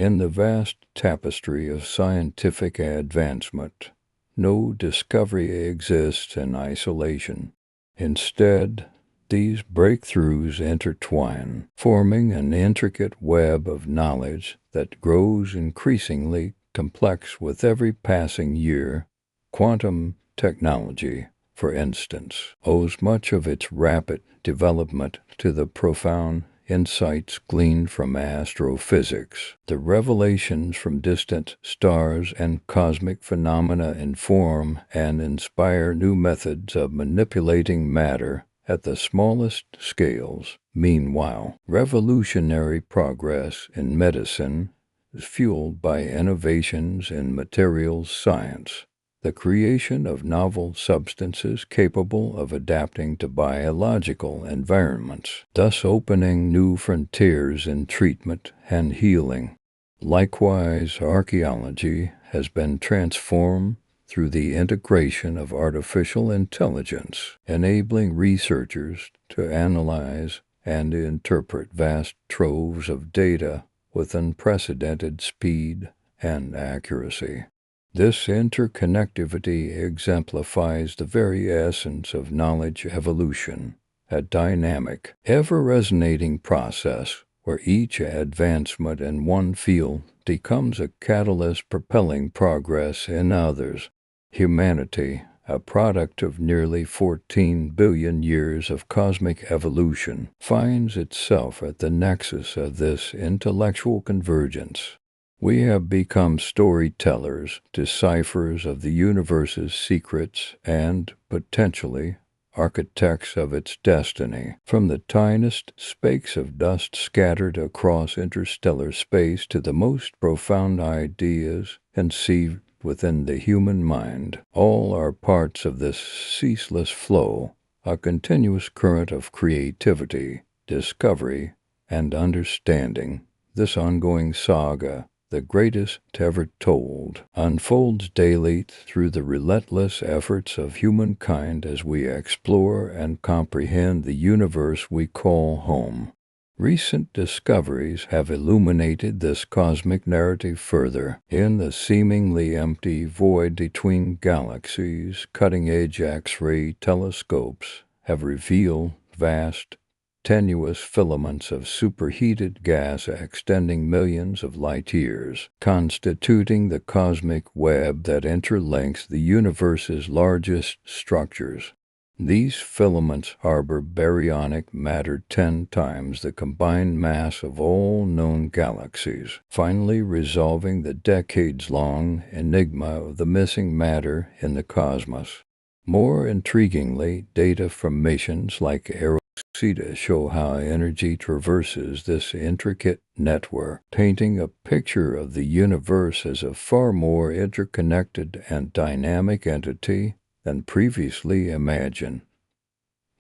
In the vast tapestry of scientific advancement, no discovery exists in isolation. Instead, these breakthroughs intertwine, forming an intricate web of knowledge that grows increasingly complex with every passing year. Quantum technology, for instance, owes much of its rapid development to the profound insights gleaned from astrophysics. The revelations from distant stars and cosmic phenomena inform and inspire new methods of manipulating matter at the smallest scales. Meanwhile, revolutionary progress in medicine is fueled by innovations in materials science, the creation of novel substances capable of adapting to biological environments, thus opening new frontiers in treatment and healing. Likewise, archaeology has been transformed through the integration of artificial intelligence, enabling researchers to analyze and interpret vast troves of data with unprecedented speed and accuracy. This interconnectivity exemplifies the very essence of knowledge evolution, a dynamic, ever-resonating process where each advancement in one field becomes a catalyst propelling progress in others. Humanity, a product of nearly 14 billion years of cosmic evolution, finds itself at the nexus of this intellectual convergence. We have become storytellers, decipherers of the universe's secrets, and, potentially, architects of its destiny. From the tiniest specks of dust scattered across interstellar space to the most profound ideas conceived within the human mind, all are parts of this ceaseless flow, a continuous current of creativity, discovery, and understanding. This ongoing saga, the greatest ever told, unfolds daily through the relentless efforts of humankind as we explore and comprehend the universe we call home. Recent discoveries have illuminated this cosmic narrative further. In the seemingly empty void between galaxies, cutting-edge X-ray telescopes have revealed vast, tenuous filaments of superheated gas extending millions of light years, constituting the cosmic web that interlinks the universe's largest structures. These filaments harbor baryonic matter 10 times the combined mass of all known galaxies, finally resolving the decades-long enigma of the missing matter in the cosmos. More intriguingly, data from missions like Rosetta show how energy traverses this intricate network, painting a picture of the universe as a far more interconnected and dynamic entity than previously imagined.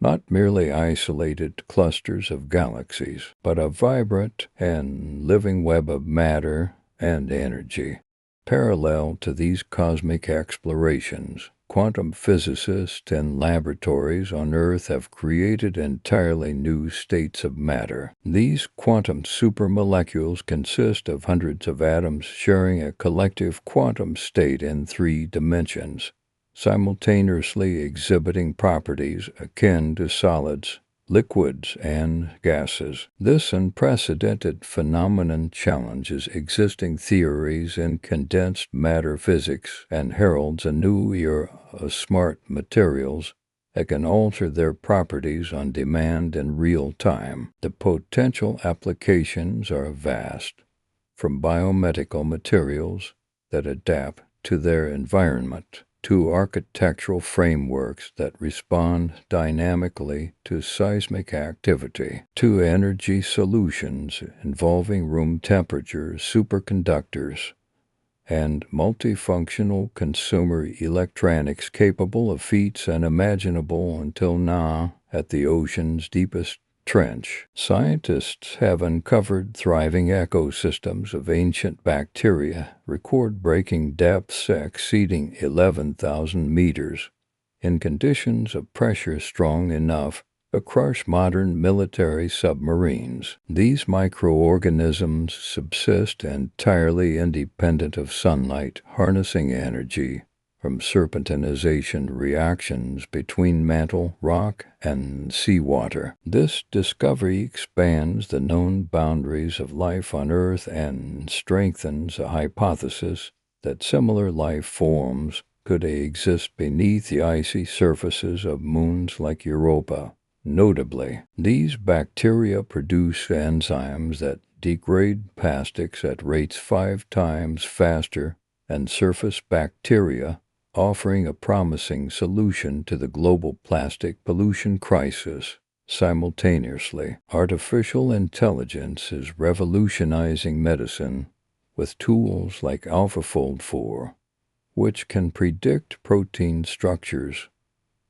Not merely isolated clusters of galaxies, but a vibrant and living web of matter and energy. Parallel to these cosmic explorations, quantum physicists in laboratories on Earth have created entirely new states of matter. These quantum supermolecules consist of hundreds of atoms sharing a collective quantum state in 3 dimensions, simultaneously exhibiting properties akin to solids, liquids, and gases. This unprecedented phenomenon challenges existing theories in condensed matter physics and heralds a new era of smart materials that can alter their properties on demand in real time. The potential applications are vast, from biomedical materials that adapt to their environment to architectural frameworks that respond dynamically to seismic activity, to energy solutions involving room temperature superconductors, and multifunctional consumer electronics capable of feats unimaginable until now at the ocean's deepest trench. Scientists have uncovered thriving ecosystems of ancient bacteria, record-breaking depths exceeding 11,000 meters, in conditions of pressure strong enough across modern military submarines. These microorganisms subsist entirely independent of sunlight, harnessing energy from serpentinization reactions between mantle rock and seawater. This discovery expands the known boundaries of life on Earth and strengthens a hypothesis that similar life forms could exist beneath the icy surfaces of moons like Europa. Notably, these bacteria produce enzymes that degrade plastics at rates 5 times faster than surface bacteria, offering a promising solution to the global plastic pollution crisis. Simultaneously, artificial intelligence is revolutionizing medicine with tools like AlphaFold 4, which can predict protein structures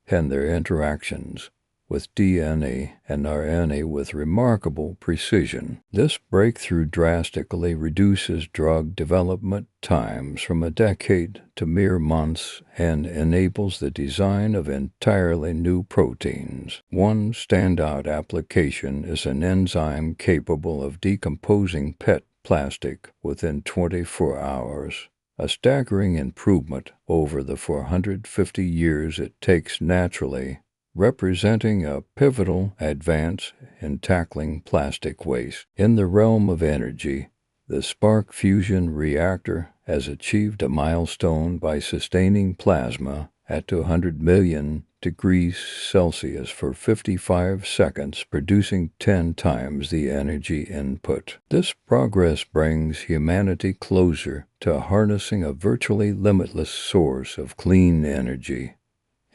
and their interactions with DNA and RNA with remarkable precision. This breakthrough drastically reduces drug development times from a decade to mere months and enables the design of entirely new proteins. One standout application is an enzyme capable of decomposing PET plastic within 24 hours. A staggering improvement over the 450 years it takes naturally, representing a pivotal advance in tackling plastic waste. In the realm of energy, the spark fusion reactor has achieved a milestone by sustaining plasma at 200 million degrees Celsius for 55 seconds, producing 10 times the energy input. This progress brings humanity closer to harnessing a virtually limitless source of clean energy.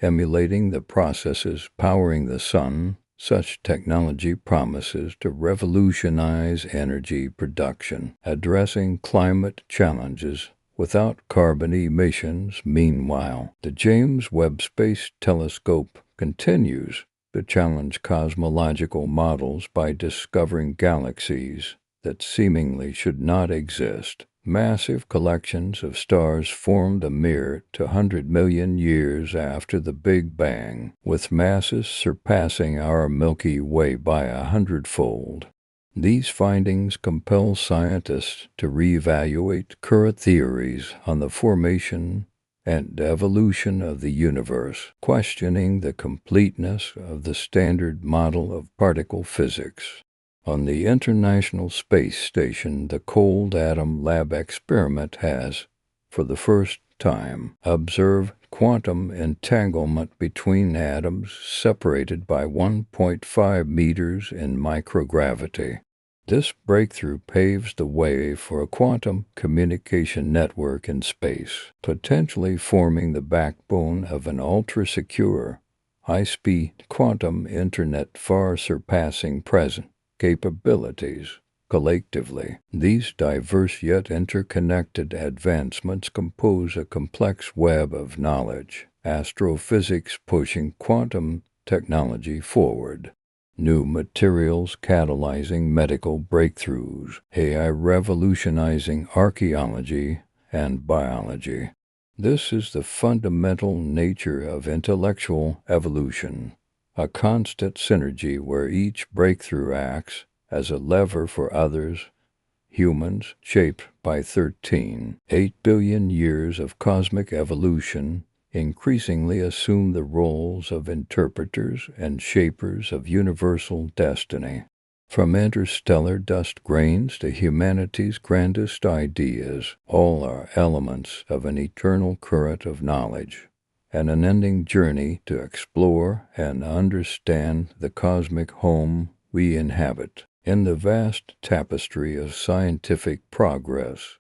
Emulating the processes powering the sun, such technology promises to revolutionize energy production, addressing climate challenges without carbon emissions. Meanwhile, the James Webb Space Telescope continues to challenge cosmological models by discovering galaxies that seemingly should not exist. Massive collections of stars formed a mere 200 million years after the Big Bang, with masses surpassing our Milky Way by 100-fold. These findings compel scientists to reevaluate current theories on the formation and evolution of the universe, questioning the completeness of the standard model of particle physics. On the International Space Station, the Cold Atom Lab experiment has, for the first time, observed quantum entanglement between atoms separated by 1.5 meters in microgravity. This breakthrough paves the way for a quantum communication network in space, potentially forming the backbone of an ultra-secure, high-speed quantum internet far surpassing present capabilities. Collectively, these diverse yet interconnected advancements compose a complex web of knowledge, astrophysics pushing quantum technology forward, new materials catalyzing medical breakthroughs, AI revolutionizing archaeology and biology. This is the fundamental nature of intellectual evolution, a constant synergy where each breakthrough acts as a lever for others. Humans, shaped by 8 billion years of cosmic evolution, increasingly assume the roles of interpreters and shapers of universal destiny. From interstellar dust grains to humanity's grandest ideas, all are elements of an eternal current of knowledge, an unending journey to explore and understand the cosmic home we inhabit. In the vast tapestry of scientific progress,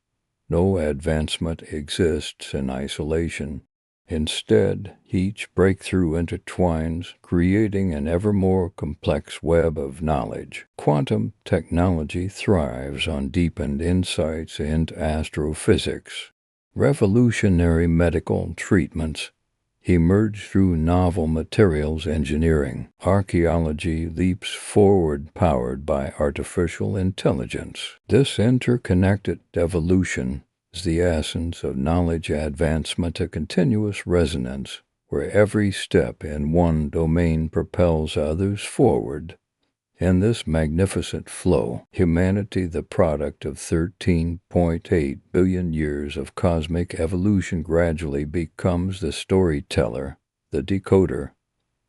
no advancement exists in isolation. Instead, each breakthrough intertwines, creating an ever more complex web of knowledge. Quantum technology thrives on deepened insights into astrophysics. Revolutionary medical treatments emerge through novel materials engineering. Archaeology leaps forward powered by artificial intelligence. This interconnected evolution is the essence of knowledge advancement, a continuous resonance where every step in one domain propels others forward. In this magnificent flow, humanity, the product of 13.8 billion years of cosmic evolution, gradually becomes the storyteller, the decoder,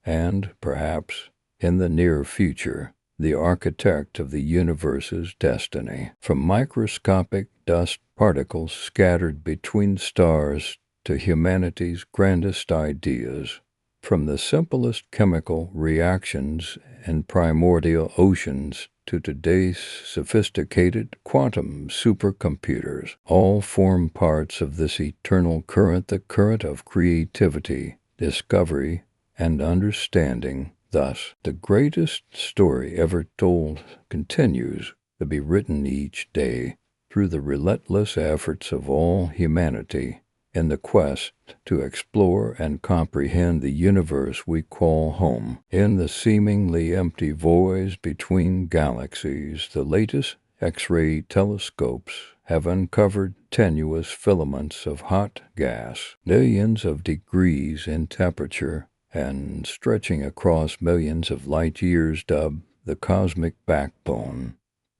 and, perhaps, in the near future, the architect of the universe's destiny. From microscopic dust particles scattered between stars to humanity's grandest ideas, from the simplest chemical reactions in primordial oceans to today's sophisticated quantum supercomputers, all form parts of this eternal current, the current of creativity, discovery, and understanding. Thus, the greatest story ever told continues to be written each day through the relentless efforts of all humanity in the quest to explore and comprehend the universe we call home. In the seemingly empty voids between galaxies, the latest X-ray telescopes have uncovered tenuous filaments of hot gas, millions of degrees in temperature, and stretching across millions of light years, dubbed the cosmic backbone.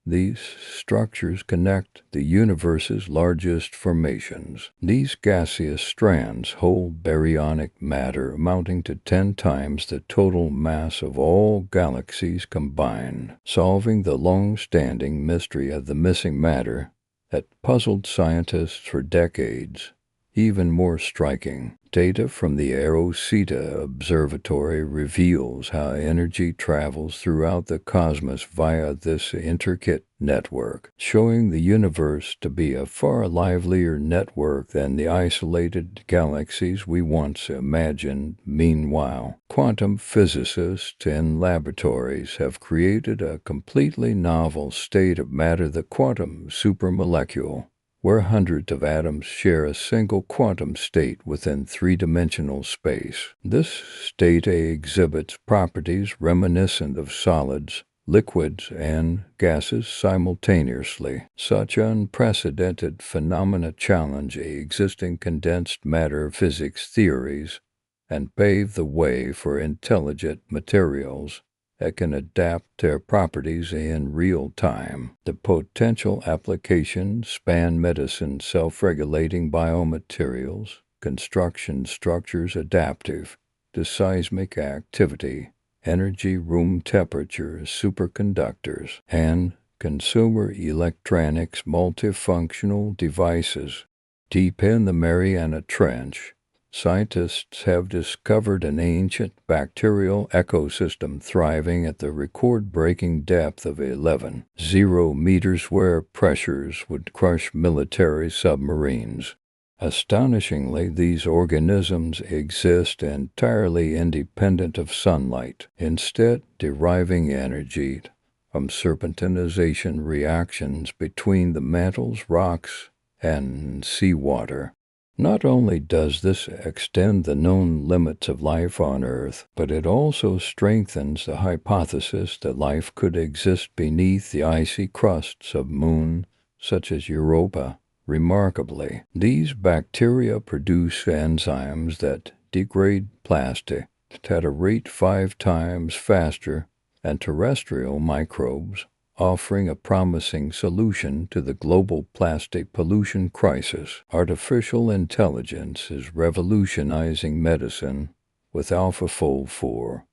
These structures connect the universe's largest formations. These gaseous strands hold baryonic matter amounting to 10 times the total mass of all galaxies combined, solving the long-standing mystery of the missing matter that puzzled scientists for decades. Even more striking, data from the Rosetta Observatory reveals how energy travels throughout the cosmos via this intricate network, showing the universe to be a far livelier network than the isolated galaxies we once imagined. Meanwhile, quantum physicists in laboratories have created a completely novel state of matter, the quantum supermolecule, where hundreds of atoms share a single quantum state within three-dimensional space. This state exhibits properties reminiscent of solids, liquids, and gases simultaneously. Such unprecedented phenomena challenge existing condensed matter physics theories and pave the way for intelligent materials that can adapt their properties in real time. The potential applications span medicine, self-regulating biomaterials, construction structures adaptive to seismic activity, energy room temperature superconductors, and consumer electronics multifunctional devices. Deep in the Mariana Trench, scientists have discovered an ancient bacterial ecosystem thriving at the record-breaking depth of 11.0 meters, where pressures would crush military submarines. Astonishingly, these organisms exist entirely independent of sunlight, instead deriving energy from serpentinization reactions between the mantle's rocks and seawater. Not only does this extend the known limits of life on Earth, but it also strengthens the hypothesis that life could exist beneath the icy crusts of moons such as Europa. Remarkably, these bacteria produce enzymes that degrade plastic at a rate 5 times faster than terrestrial microbes, offering a promising solution to the global plastic pollution crisis. Artificial intelligence is revolutionizing medicine with AlphaFold 4,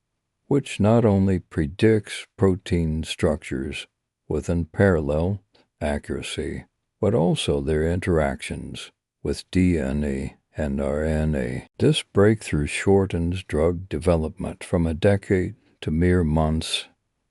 which not only predicts protein structures with unparalleled accuracy, but also their interactions with DNA and RNA. This breakthrough shortens drug development from a decade to mere months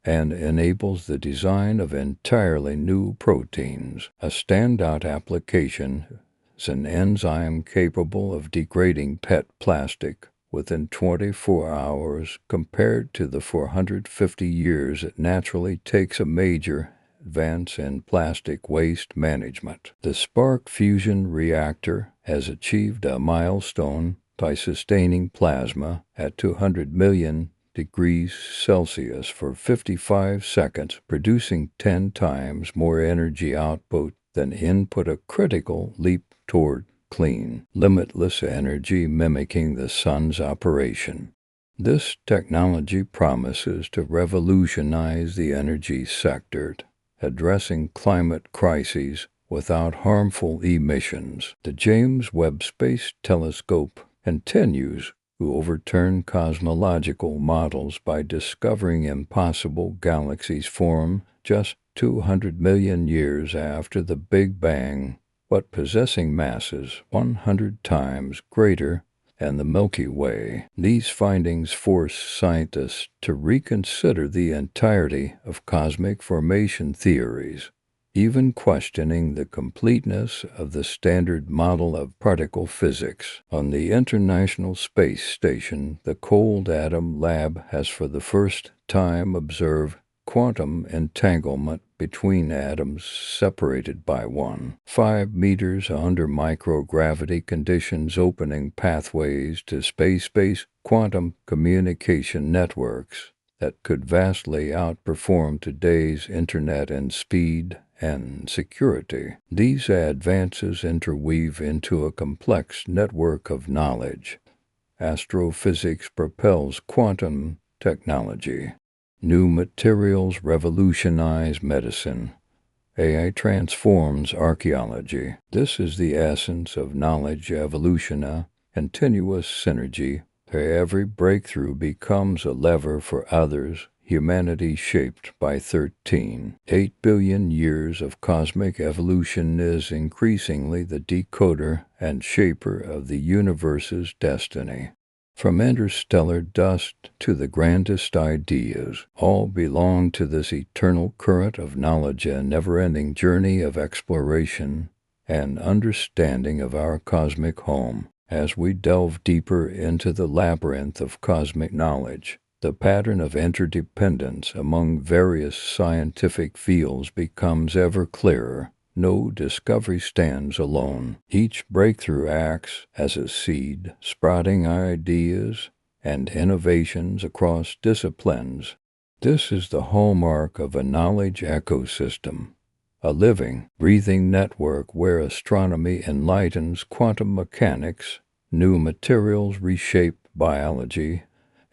and enables the design of entirely new proteins. A standout application is an enzyme capable of degrading PET plastic within 24 hours compared to the 450 years it naturally takes. A major advance in plastic waste management. The Spark Fusion reactor has achieved a milestone by sustaining plasma at 200 million degrees Celsius for 55 seconds, producing 10 times more energy output than input, a critical leap toward clean, limitless energy mimicking the sun's operation. This technology promises to revolutionize the energy sector, addressing climate crises without harmful emissions. The James Webb Space Telescope continues to overturn cosmological models by discovering impossible galaxies formed just 200 million years after the Big Bang, but possessing masses 100 times greater than the Milky Way. These findings force scientists to reconsider the entirety of cosmic formation theories, even questioning the completeness of the standard model of particle physics. On the International Space Station, the Cold Atom Lab has for the first time observed quantum entanglement between atoms separated by 1.5 meters under microgravity conditions, opening pathways to space-based quantum communication networks that could vastly outperform today's internet in speed and security. These advances interweave into a complex network of knowledge. Astrophysics propels quantum technology. New materials revolutionize medicine. AI transforms archaeology. This is the essence of knowledge evolution, a continuous synergy where every breakthrough becomes a lever for others. Humanity shaped by 13.8 billion years of cosmic evolution is increasingly the decoder and shaper of the universe's destiny. From interstellar dust to the grandest ideas, all belong to this eternal current of knowledge, a never-ending journey of exploration and understanding of our cosmic home. As we delve deeper into the labyrinth of cosmic knowledge, the pattern of interdependence among various scientific fields becomes ever clearer. No discovery stands alone. Each breakthrough acts as a seed, sprouting ideas and innovations across disciplines. This is the hallmark of a knowledge ecosystem, a living, breathing network where astronomy enlightens quantum mechanics, new materials reshape biology,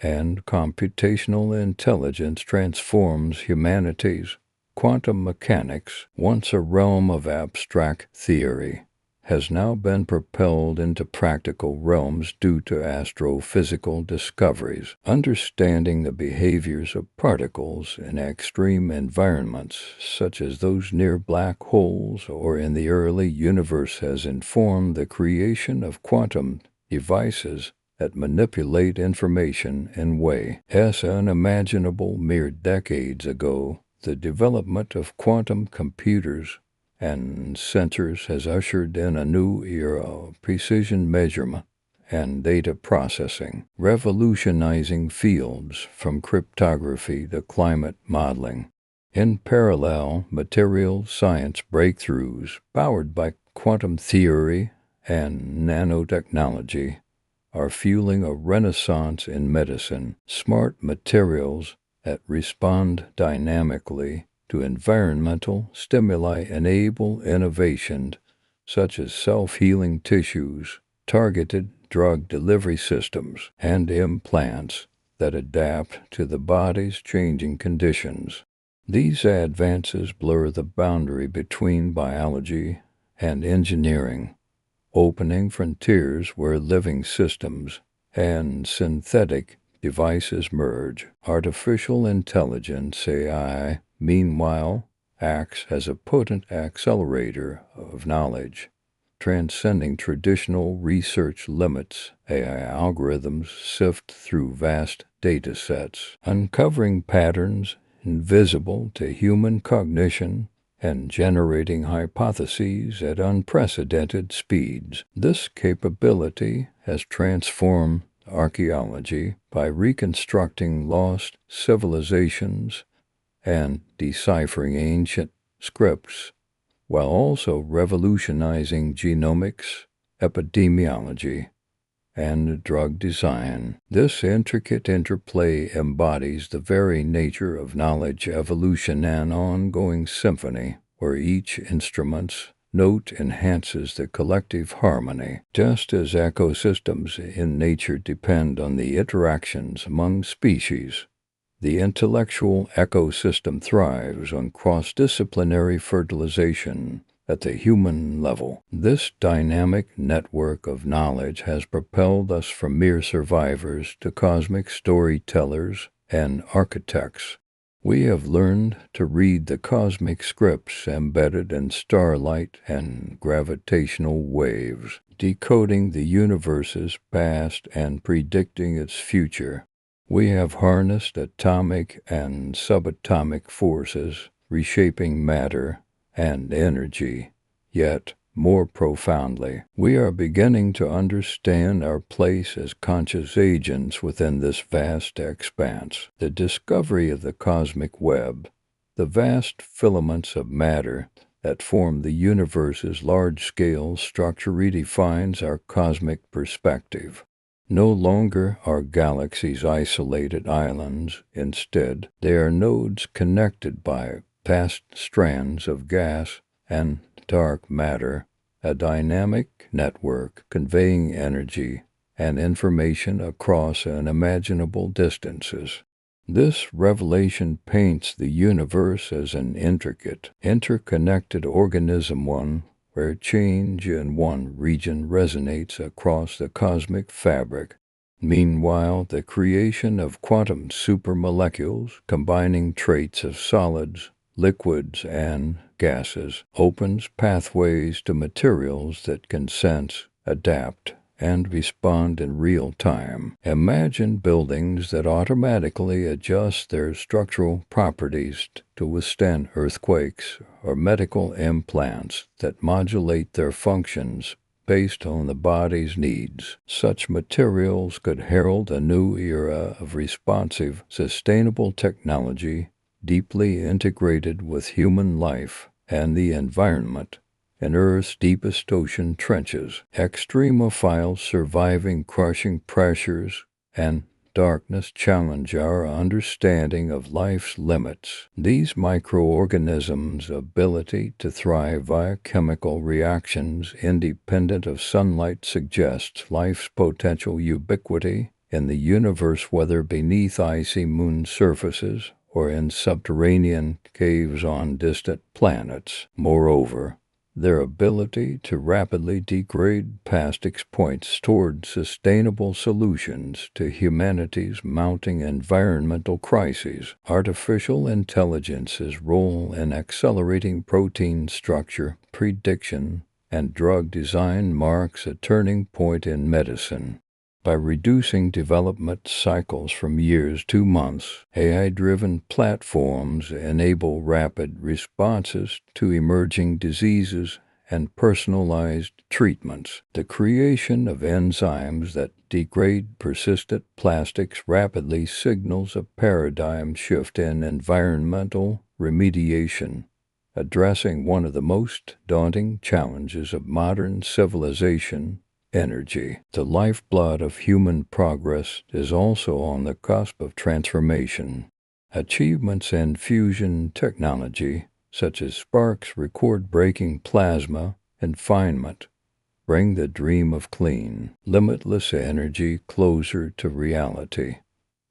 and computational intelligence transforms humanity's. Quantum mechanics, once a realm of abstract theory, has now been propelled into practical realms due to astrophysical discoveries. Understanding the behaviors of particles in extreme environments, such as those near black holes or in the early universe, has informed the creation of quantum devices that manipulate information in ways unimaginable mere decades ago. The development of quantum computers and sensors has ushered in a new era of precision measurement and data processing, revolutionizing fields from cryptography to climate modeling. In parallel, material science breakthroughs powered by quantum theory and nanotechnology are fueling a renaissance in medicine. Smart materials that respond dynamically to environmental stimuli enable innovations such as self-healing tissues, targeted drug delivery systems, and implants that adapt to the body's changing conditions. These advances blur the boundary between biology and engineering, opening frontiers where living systems and synthetic devices merge. Artificial intelligence, AI, meanwhile, acts as a potent accelerator of knowledge, transcending traditional research limits. AI algorithms sift through vast data sets, uncovering patterns invisible to human cognition and generating hypotheses at unprecedented speeds. This capability has transformed archaeology by reconstructing lost civilizations and deciphering ancient scripts, while also revolutionizing genomics, epidemiology, and drug design. This intricate interplay embodies the very nature of knowledge evolution, an ongoing symphony where each instrument's note enhances the collective harmony. Just as ecosystems in nature depend on the interactions among species, the intellectual ecosystem thrives on cross-disciplinary fertilization at the human level. This dynamic network of knowledge has propelled us from mere survivors to cosmic storytellers and architects. We have learned to read the cosmic scripts embedded in starlight and gravitational waves, decoding the universe's past and predicting its future. We have harnessed atomic and subatomic forces, reshaping matter and energy. Yet, more profoundly, we are beginning to understand our place as conscious agents within this vast expanse. The discovery of the cosmic web, the vast filaments of matter that form the universe's large-scale structure, redefines our cosmic perspective. No longer are galaxies isolated islands. Instead, they are nodes connected by vast strands of gas and dark matter, a dynamic network conveying energy and information across unimaginable distances. This revelation paints the universe as an intricate, interconnected organism, one where change in one region resonates across the cosmic fabric. Meanwhile, the creation of quantum supermolecules, combining traits of solids, liquids, and gases, opens pathways to materials that can sense, adapt, and respond in real time. Imagine buildings that automatically adjust their structural properties to withstand earthquakes, or medical implants that modulate their functions based on the body's needs. Such materials could herald a new era of responsive, sustainable technology, deeply integrated with human life and the environment. In Earth's deepest ocean trenches, extremophiles surviving crushing pressures and darkness challenge our understanding of life's limits. These microorganisms' ability to thrive via chemical reactions independent of sunlight suggests life's potential ubiquity in the universe, whether beneath icy moon surfaces or in subterranean caves on distant planets. Moreover, their ability to rapidly degrade plastics points toward sustainable solutions to humanity's mounting environmental crises. Artificial intelligence's role in accelerating protein structure prediction and drug design marks a turning point in medicine. By reducing development cycles from years to months, AI-driven platforms enable rapid responses to emerging diseases and personalized treatments. The creation of enzymes that degrade persistent plastics rapidly signals a paradigm shift in environmental remediation, addressing one of the most daunting challenges of modern civilization. Energy, the lifeblood of human progress, is also on the cusp of transformation. Achievements in fusion technology, such as Spark's record-breaking plasma confinement, bring the dream of clean, limitless energy closer to reality.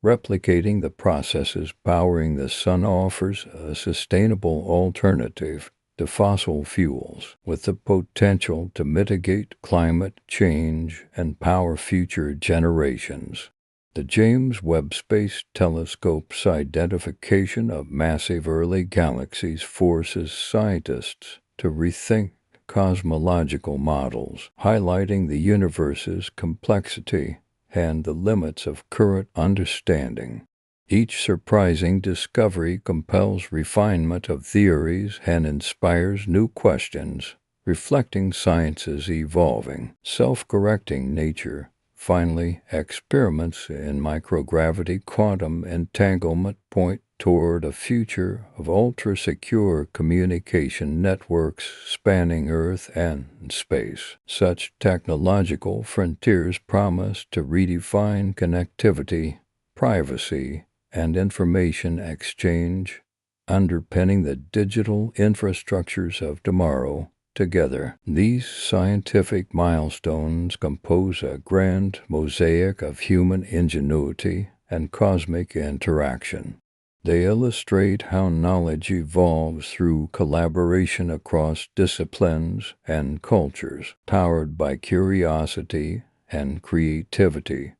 Replicating the processes powering the sun offers a sustainable alternative to fossil fuels, with the potential to mitigate climate change and power future generations. The James Webb Space Telescope's identification of massive early galaxies forces scientists to rethink cosmological models, highlighting the universe's complexity and the limits of current understanding. Each surprising discovery compels refinement of theories and inspires new questions, reflecting science's evolving, self-correcting nature. Finally, experiments in microgravity quantum entanglement point toward a future of ultra-secure communication networks spanning Earth and space. Such technological frontiers promise to redefine connectivity, privacy, and information exchange, underpinning the digital infrastructures of tomorrow. together. These scientific milestones compose a grand mosaic of human ingenuity and cosmic interaction. They illustrate how knowledge evolves through collaboration across disciplines and cultures, powered by curiosity and creativity.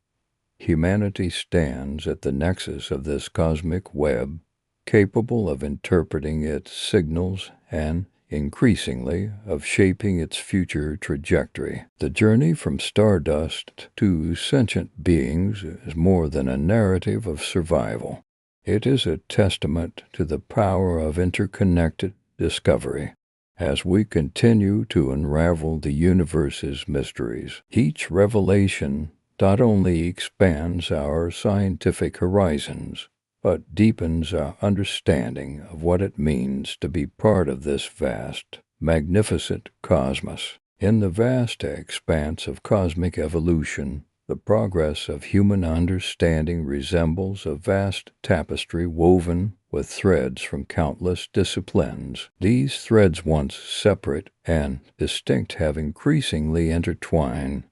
Humanity stands at the nexus of this cosmic web, capable of interpreting its signals and, increasingly, of shaping its future trajectory. The journey from stardust to sentient beings is more than a narrative of survival. It is a testament to the power of interconnected discovery. As we continue to unravel the universe's mysteries, each revelation not only expands our scientific horizons, but deepens our understanding of what it means to be part of this vast, magnificent cosmos. In the vast expanse of cosmic evolution, the progress of human understanding resembles a vast tapestry woven with threads from countless disciplines. These threads, once separate and distinct, have increasingly intertwined,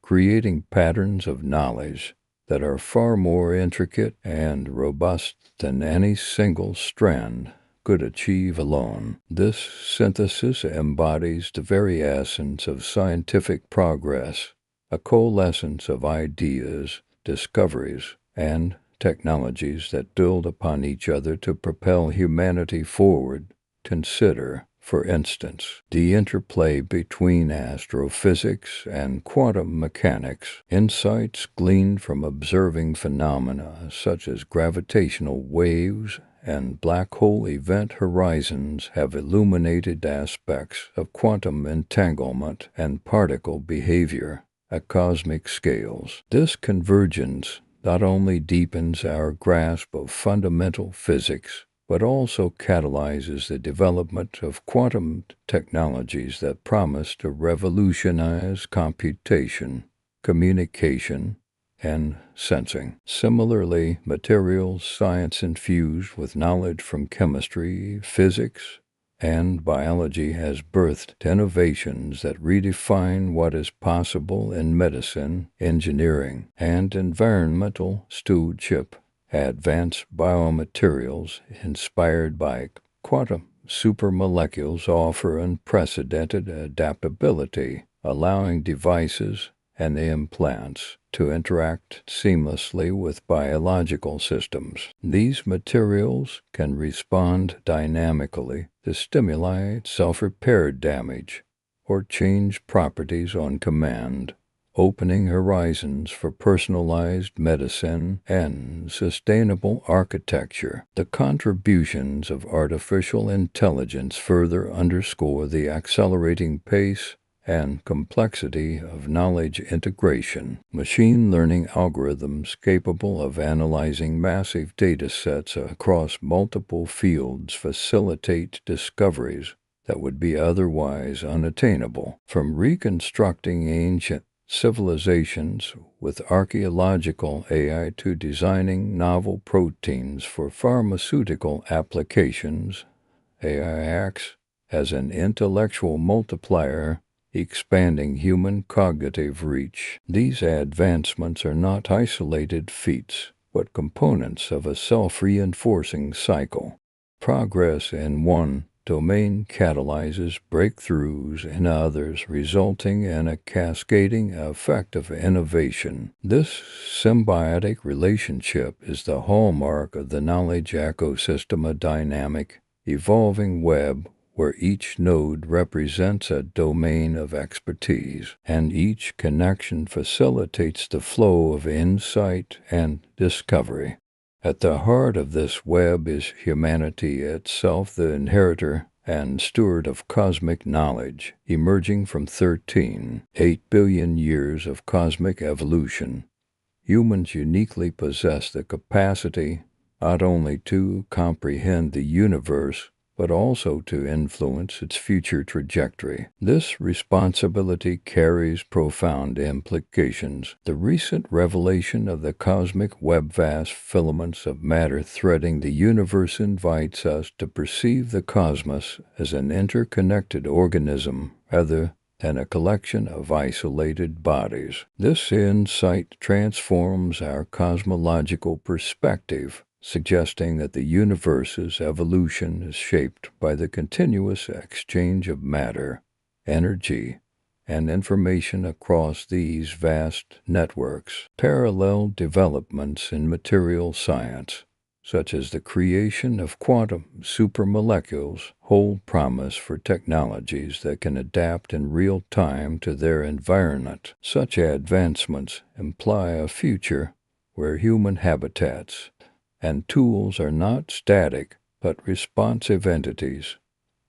creating patterns of knowledge that are far more intricate and robust than any single strand could achieve alone. This synthesis embodies the very essence of scientific progress, a coalescence of ideas, discoveries, and technologies that build upon each other to propel humanity forward. Consider, for instance, the interplay between astrophysics and quantum mechanics. Insights gleaned from observing phenomena such as gravitational waves and black hole event horizons have illuminated aspects of quantum entanglement and particle behavior at cosmic scales. This convergence not only deepens our grasp of fundamental physics, but also catalyzes the development of quantum technologies that promise to revolutionize computation, communication, and sensing. Similarly, materials science infused with knowledge from chemistry, physics, and biology has birthed innovations that redefine what is possible in medicine, engineering, and environmental stewardship. Advanced biomaterials inspired by quantum supermolecules offer unprecedented adaptability, allowing devices and implants to interact seamlessly with biological systems. These materials can respond dynamically to stimuli, self-repair damage, or change properties on command, opening horizons for personalized medicine and sustainable architecture. The contributions of artificial intelligence further underscore the accelerating pace and complexity of knowledge integration. Machine learning algorithms capable of analyzing massive data sets across multiple fields facilitate discoveries that would be otherwise unattainable. From reconstructing ancient civilizations with archaeological AI to designing novel proteins for pharmaceutical applications, AI acts as an intellectual multiplier, expanding human cognitive reach. These advancements are not isolated feats, but components of a self-reinforcing cycle. Progress in one domain catalyzes breakthroughs in others, resulting in a cascading effect of innovation. This symbiotic relationship is the hallmark of the knowledge ecosystem, a dynamic, evolving web where each node represents a domain of expertise, and each connection facilitates the flow of insight and discovery. At the heart of this web is humanity itself, the inheritor and steward of cosmic knowledge, emerging from 13.8 billion years of cosmic evolution. Humans uniquely possess the capacity not only to comprehend the universe, but also to influence its future trajectory. This responsibility carries profound implications. The recent revelation of the cosmic web, vast filaments of matter threading the universe, invites us to perceive the cosmos as an interconnected organism rather than a collection of isolated bodies. This insight transforms our cosmological perspective, suggesting that the universe's evolution is shaped by the continuous exchange of matter, energy, and information across these vast networks. Parallel developments in material science, such as the creation of quantum supermolecules, hold promise for technologies that can adapt in real time to their environment. Such advancements imply a future where human habitats and tools are not static but responsive entities,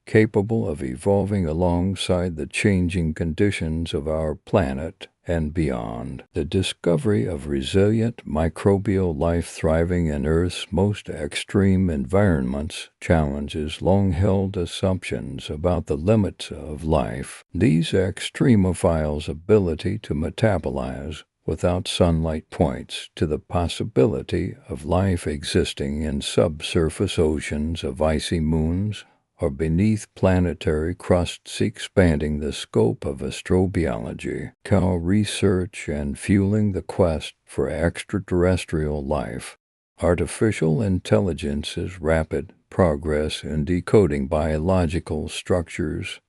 capable of evolving alongside the changing conditions of our planet and beyond. The discovery of resilient microbial life thriving in Earth's most extreme environments challenges long-held assumptions about the limits of life. These extremophiles' ability to metabolize without sunlight points to the possibility of life existing in subsurface oceans of icy moons or beneath planetary crusts, expanding the scope of astrobiology, cow research, and fueling the quest for extraterrestrial life. Artificial intelligence's rapid progress in decoding biological structures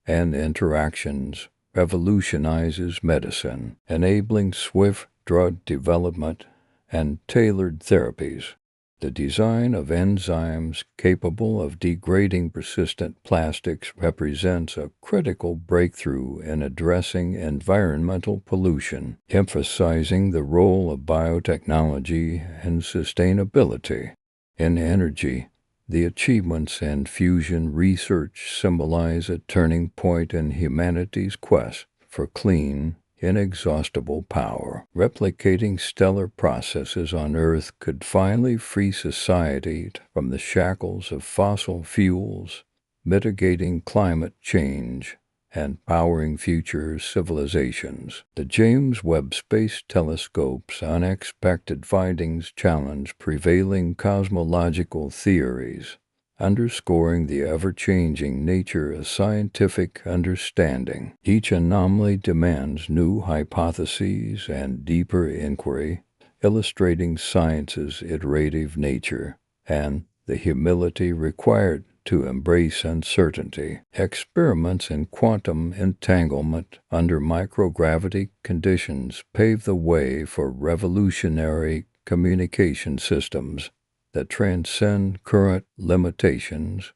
and interactions revolutionizes medicine, enabling swift drug development and tailored therapies. The design of enzymes capable of degrading persistent plastics represents a critical breakthrough in addressing environmental pollution, emphasizing the role of biotechnology and sustainability. In energy, the achievements in fusion research symbolize a turning point in humanity's quest for clean, inexhaustible power. Replicating stellar processes on Earth could finally free society from the shackles of fossil fuels, mitigating climate change and powering future civilizations. The James Webb Space Telescope's unexpected findings challenge prevailing cosmological theories, underscoring the ever-changing nature of scientific understanding. Each anomaly demands new hypotheses and deeper inquiry, illustrating science's iterative nature and the humility required to embrace uncertainty. Experiments in quantum entanglement under microgravity conditions pave the way for revolutionary communication systems that transcend current limitations,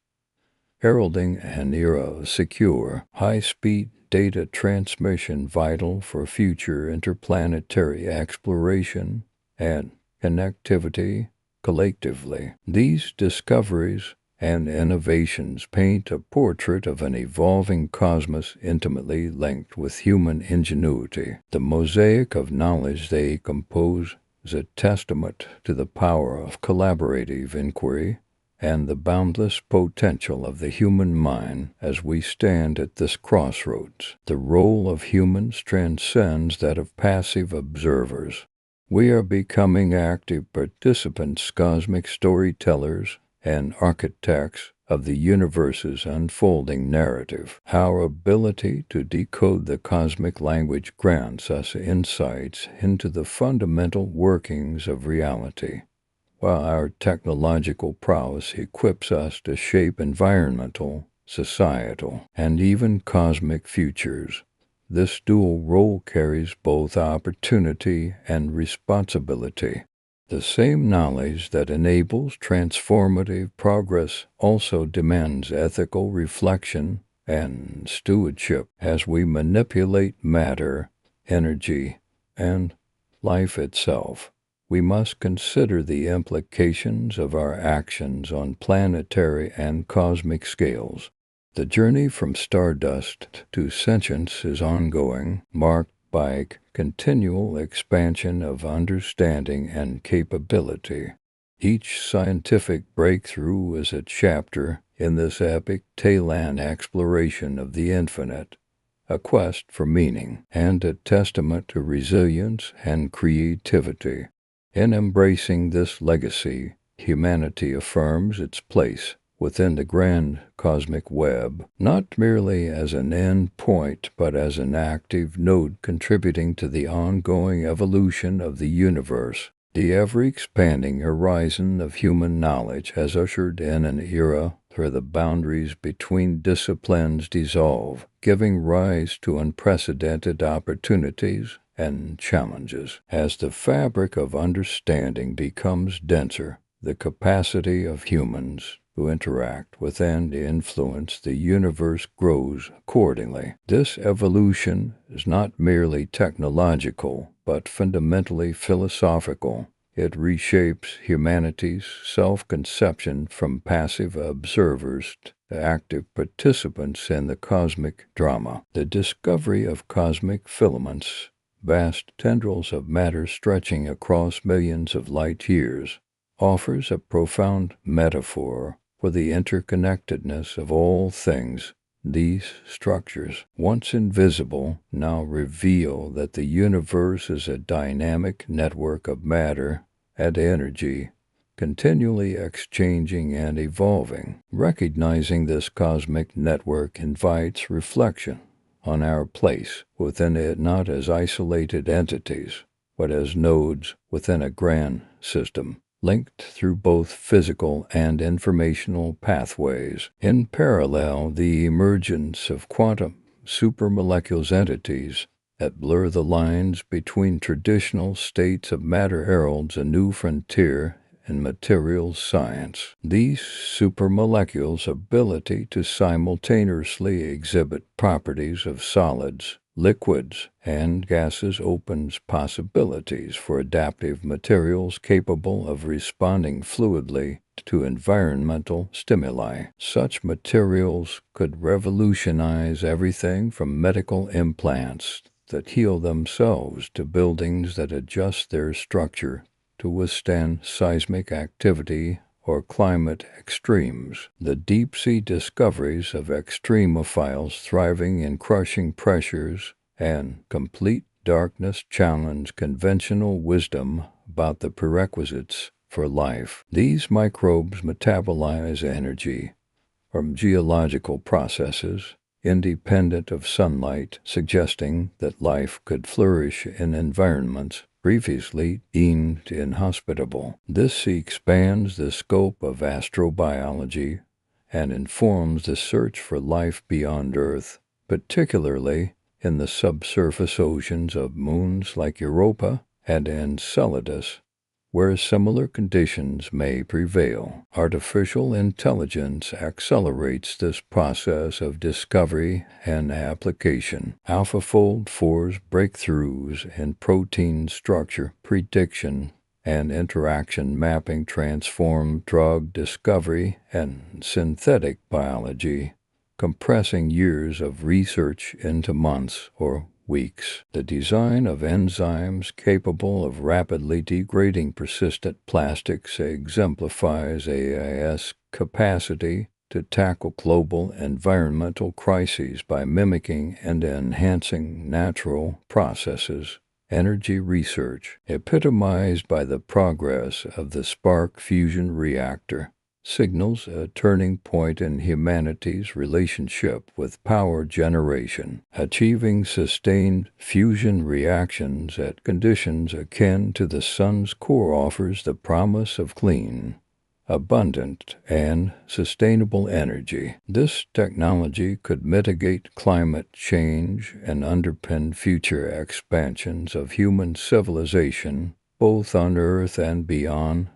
heralding an era of secure, high-speed data transmission vital for future interplanetary exploration and connectivity. Collectively, these discoveries and innovations paint a portrait of an evolving cosmos intimately linked with human ingenuity. The mosaic of knowledge they compose is a testament to the power of collaborative inquiry and the boundless potential of the human mind. As we stand at this crossroads, the role of humans transcends that of passive observers. We are becoming active participants, cosmic storytellers, and architects of the universe's unfolding narrative. Our ability to decode the cosmic language grants us insights into the fundamental workings of reality, while our technological prowess equips us to shape environmental, societal, and even cosmic futures. This dual role carries both opportunity and responsibility. The same knowledge that enables transformative progress also demands ethical reflection and stewardship. As we manipulate matter, energy, and life itself, we must consider the implications of our actions on planetary and cosmic scales. The journey from stardust to sentience is ongoing, marked by continual expansion of understanding and capability. Each scientific breakthrough is a chapter in this epic tale-end exploration of the infinite, a quest for meaning, and a testament to resilience and creativity. In embracing this legacy, humanity affirms its place within the grand cosmic web, not merely as an end point, but as an active node contributing to the ongoing evolution of the universe. The ever-expanding horizon of human knowledge has ushered in an era where the boundaries between disciplines dissolve, giving rise to unprecedented opportunities and challenges. As the fabric of understanding becomes denser, the capacity of humans to interact with and influence the universe grows accordingly. This evolution is not merely technological, but fundamentally philosophical. It reshapes humanity's self-conception from passive observers to active participants in the cosmic drama. The discovery of cosmic filaments, vast tendrils of matter stretching across millions of light years, offers a profound metaphor for the interconnectedness of all things. These structures, once invisible, now reveal that the universe is a dynamic network of matter and energy, continually exchanging and evolving. Recognizing this cosmic network invites reflection on our place within it, not as isolated entities, but as nodes within a grand system, linked through both physical and informational pathways. In parallel, the emergence of quantum supermolecules, entities that blur the lines between traditional states of matter, heralds a new frontier in materials science. These supermolecules' ability to simultaneously exhibit properties of solids, liquids, and gases opens possibilities for adaptive materials capable of responding fluidly to environmental stimuli. Such materials could revolutionize everything from medical implants that heal themselves to buildings that adjust their structure to withstand seismic activity or climate extremes. The deep-sea discoveries of extremophiles thriving in crushing pressures and complete darkness challenge conventional wisdom about the prerequisites for life. These microbes metabolize energy from geological processes independent of sunlight, suggesting that life could flourish in environments previously deemed inhospitable. This expands the scope of astrobiology and informs the search for life beyond Earth, particularly in the subsurface oceans of moons like Europa and Enceladus, where similar conditions may prevail. Artificial intelligence accelerates this process of discovery and application. AlphaFold 4's breakthroughs in protein structure prediction and interaction mapping transform drug discovery and synthetic biology, compressing years of research into months or weeks. The design of enzymes capable of rapidly degrading persistent plastics exemplifies AI's capacity to tackle global environmental crises by mimicking and enhancing natural processes. Energy research, epitomized by the progress of the spark fusion reactor, signals a turning point in humanity's relationship with power generation. Achieving sustained fusion reactions at conditions akin to the sun's core offers the promise of clean, abundant, and sustainable energy. This technology could mitigate climate change and underpin future expansions of human civilization, both on Earth and beyond.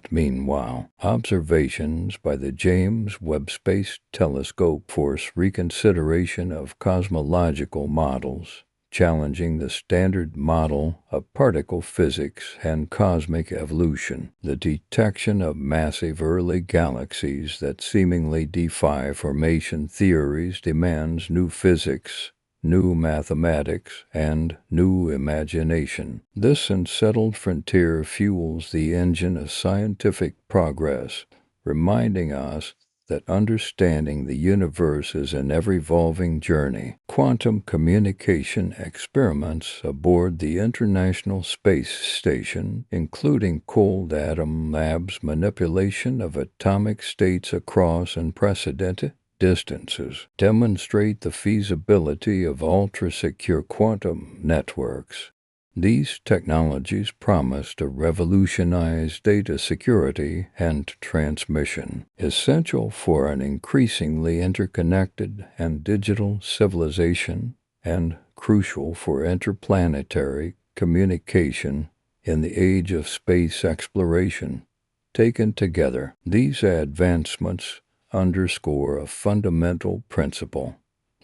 Meanwhile, observations by the James Webb Space Telescope force reconsideration of cosmological models, challenging the standard model of particle physics and cosmic evolution. The detection of massive early galaxies that seemingly defy formation theories demands new physics new mathematics, and new imagination. This unsettled frontier fuels the engine of scientific progress, reminding us that understanding the universe is an ever-evolving journey. Quantum communication experiments aboard the International Space Station, including Cold Atom Labs' manipulation of atomic states across unprecedented distances, demonstrate the feasibility of ultra-secure quantum networks. These technologies promise to revolutionize data security and transmission, essential for an increasingly interconnected and digital civilization and crucial for interplanetary communication in the age of space exploration. Taken together, these advancements underscore a fundamental principle.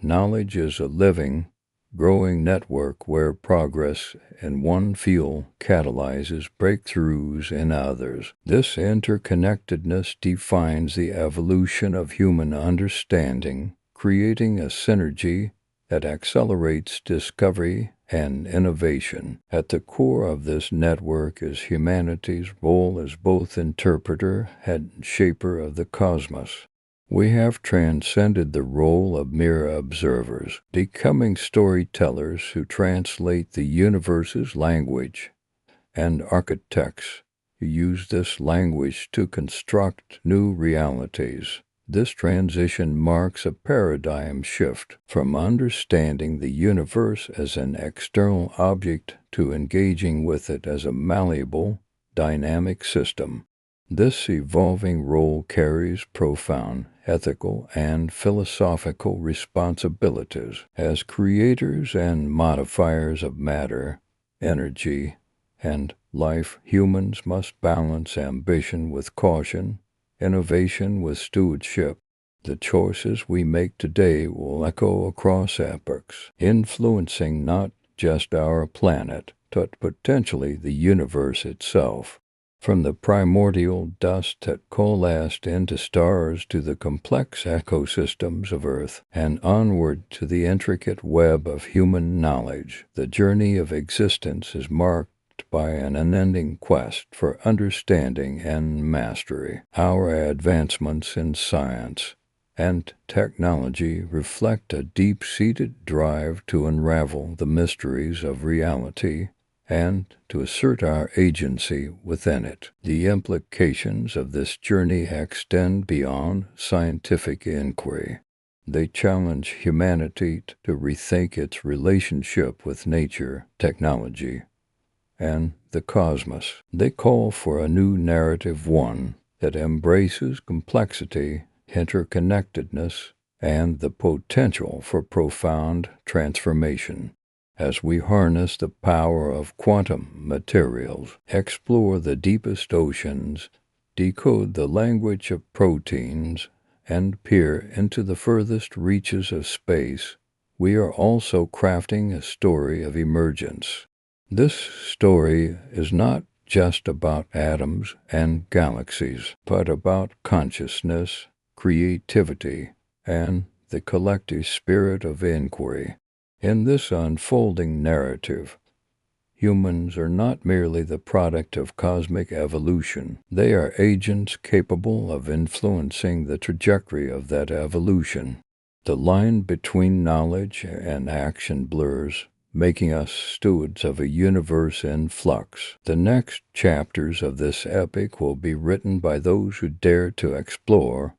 Knowledge is a living, growing network where progress in one field catalyzes breakthroughs in others. This interconnectedness defines the evolution of human understanding, creating a synergy that accelerates discovery and innovation. At the core of this network is humanity's role as both interpreter and shaper of the cosmos. We have transcended the role of mere observers, becoming storytellers who translate the universe's language, and architects who use this language to construct new realities. This transition marks a paradigm shift from understanding the universe as an external object to engaging with it as a malleable, dynamic system. This evolving role carries profound ethical and philosophical responsibilities. As creators and modifiers of matter, energy, and life, humans must balance ambition with caution, innovation with stewardship. The choices we make today will echo across epochs, influencing not just our planet, but potentially the universe itself. From the primordial dust that coalesced into stars to the complex ecosystems of Earth, and onward to the intricate web of human knowledge, the journey of existence is marked by an unending quest for understanding and mastery. Our advancements in science and technology reflect a deep-seated drive to unravel the mysteries of reality and to assert our agency within it. The implications of this journey extend beyond scientific inquiry. They challenge humanity to rethink its relationship with nature, technology, and the cosmos. They call for a new narrative, one that embraces complexity, interconnectedness, and the potential for profound transformation. As we harness the power of quantum materials, explore the deepest oceans, decode the language of proteins, and peer into the furthest reaches of space, we are also crafting a story of emergence. This story is not just about atoms and galaxies, but about consciousness, creativity, and the collective spirit of inquiry. In this unfolding narrative, humans are not merely the product of cosmic evolution. They are agents capable of influencing the trajectory of that evolution. The line between knowledge and action blurs, making us stewards of a universe in flux. The next chapters of this epic will be written by those who dare to explore,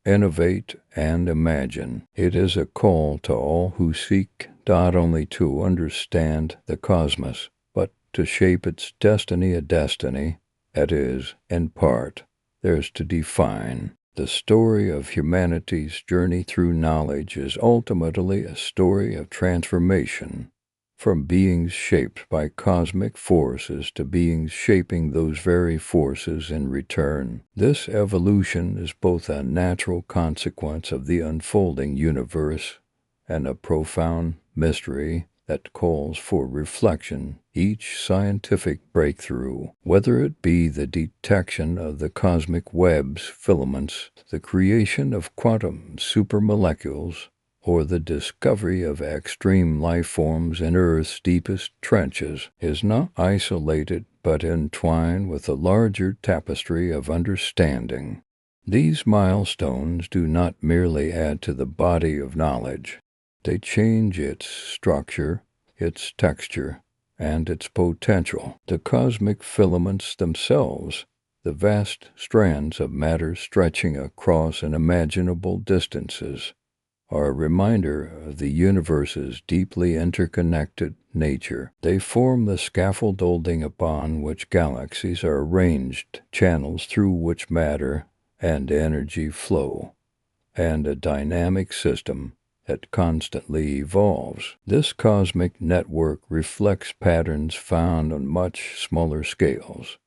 innovate, and imagine. It is a call to all who seek not only to understand the cosmos, but to shape its destiny, a destiny that is, in part, theirs to define. The story of humanity's journey through knowledge is ultimately a story of transformation, from beings shaped by cosmic forces to beings shaping those very forces in return. This evolution is both a natural consequence of the unfolding universe and a profound mystery that calls for reflection. Each scientific breakthrough, whether it be the detection of the cosmic web's filaments, the creation of quantum supermolecules, or the discovery of extreme life forms in Earth's deepest trenches, is not isolated but entwined with a larger tapestry of understanding. These milestones do not merely add to the body of knowledge. They change its structure, its texture, and its potential. The cosmic filaments themselves, the vast strands of matter stretching across unimaginable distances, are a reminder of the universe's deeply interconnected nature. They form the scaffolding upon which galaxies are arranged, channels through which matter and energy flow, and a dynamic system that constantly evolves. This cosmic network reflects patterns found on much smaller scales,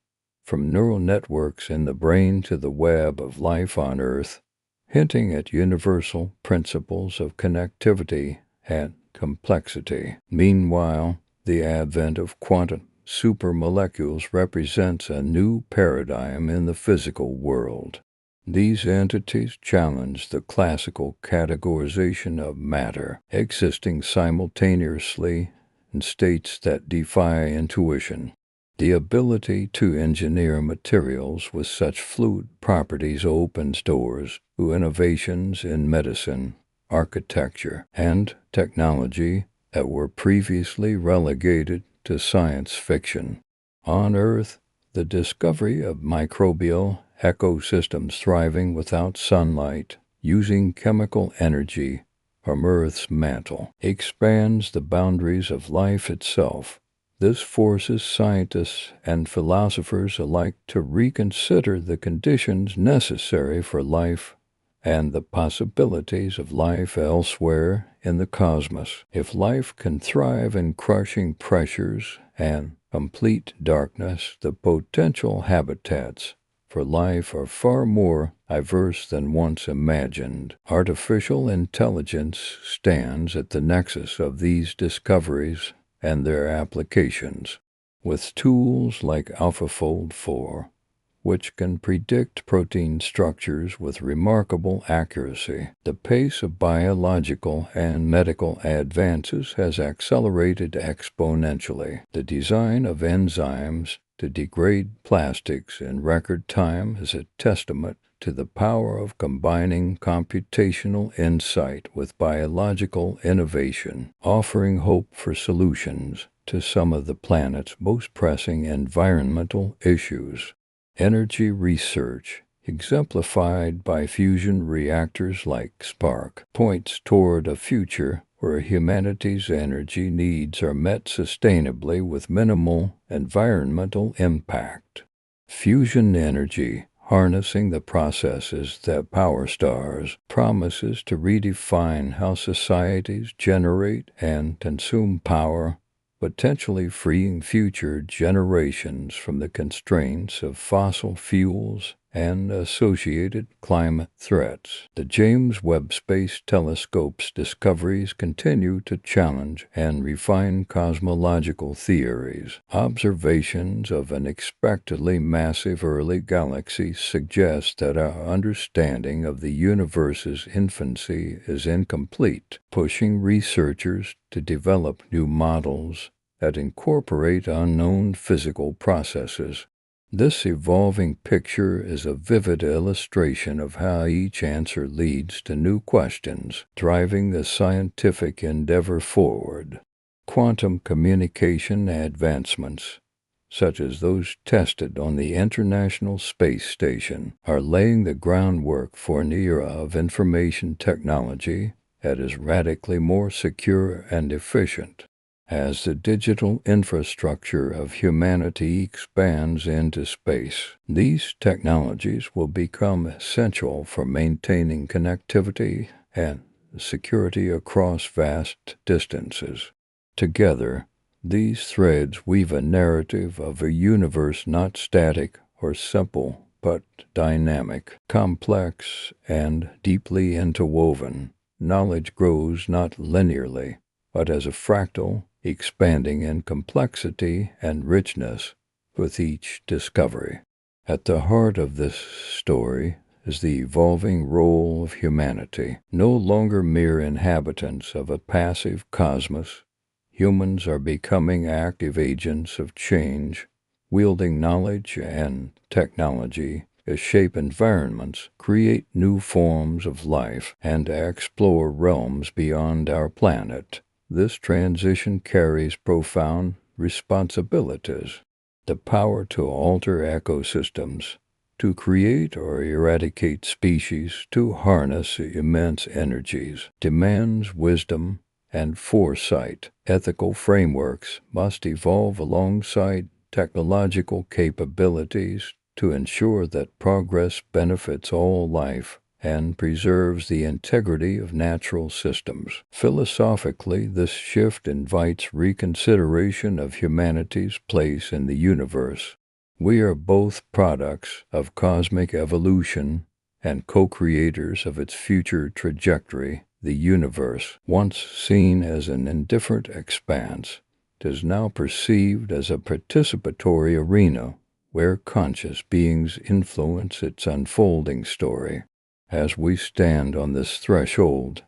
from neural networks in the brain to the web of life on Earth, hinting at universal principles of connectivity and complexity. Meanwhile, the advent of quantum supermolecules represents a new paradigm in the physical world. These entities challenge the classical categorization of matter, existing simultaneously in states that defy intuition. The ability to engineer materials with such fluid properties opens doors to innovations in medicine, architecture, and technology that were previously relegated to science fiction. On Earth, the discovery of microbial ecosystems thriving without sunlight, using chemical energy from Earth's mantle, expands the boundaries of life itself. This forces scientists and philosophers alike to reconsider the conditions necessary for life and the possibilities of life elsewhere in the cosmos. If life can thrive in crushing pressures and complete darkness, the potential habitats for life are far more diverse than once imagined. Artificial intelligence stands at the nexus of these discoveries and their applications, with tools like AlphaFold 4, which can predict protein structures with remarkable accuracy. The pace of biological and medical advances has accelerated exponentially. The design of enzymes to degrade plastics in record time is a testament to the power of combining computational insight with biological innovation, offering hope for solutions to some of the planet's most pressing environmental issues. Energy research, exemplified by fusion reactors like SPARC, points toward a future where humanity's energy needs are met sustainably with minimal environmental impact. Fusion energy, harnessing the processes that power stars, promises to redefine how societies generate and consume power, potentially freeing future generations from the constraints of fossil fuels and associated climate threats. The James Webb Space Telescope's discoveries continue to challenge and refine cosmological theories. Observations of unexpectedly massive early galaxies suggest that our understanding of the universe's infancy is incomplete, pushing researchers to develop new models that incorporate unknown physical processes. This evolving picture is a vivid illustration of how each answer leads to new questions, driving the scientific endeavor forward. Quantum communication advancements, such as those tested on the International Space Station, are laying the groundwork for an era of information technology that is radically more secure and efficient. As the digital infrastructure of humanity expands into space, these technologies will become essential for maintaining connectivity and security across vast distances. Together, these threads weave a narrative of a universe not static or simple, but dynamic, complex, and deeply interwoven. Knowledge grows not linearly, but as a fractal, expanding in complexity and richness with each discovery. At the heart of this story is the evolving role of humanity. No longer mere inhabitants of a passive cosmos, humans are becoming active agents of change, wielding knowledge and technology to shape environments, create new forms of life, and explore realms beyond our planet. This transition carries profound responsibilities. The power to alter ecosystems, to create or eradicate species, to harness immense energies, demands wisdom and foresight. Ethical frameworks must evolve alongside technological capabilities to ensure that progress benefits all life and preserves the integrity of natural systems. Philosophically, this shift invites reconsideration of humanity's place in the universe. We are both products of cosmic evolution and co-creators of its future trajectory. The universe, once seen as an indifferent expanse, is now perceived as a participatory arena where conscious beings influence its unfolding story. As we stand on this threshold,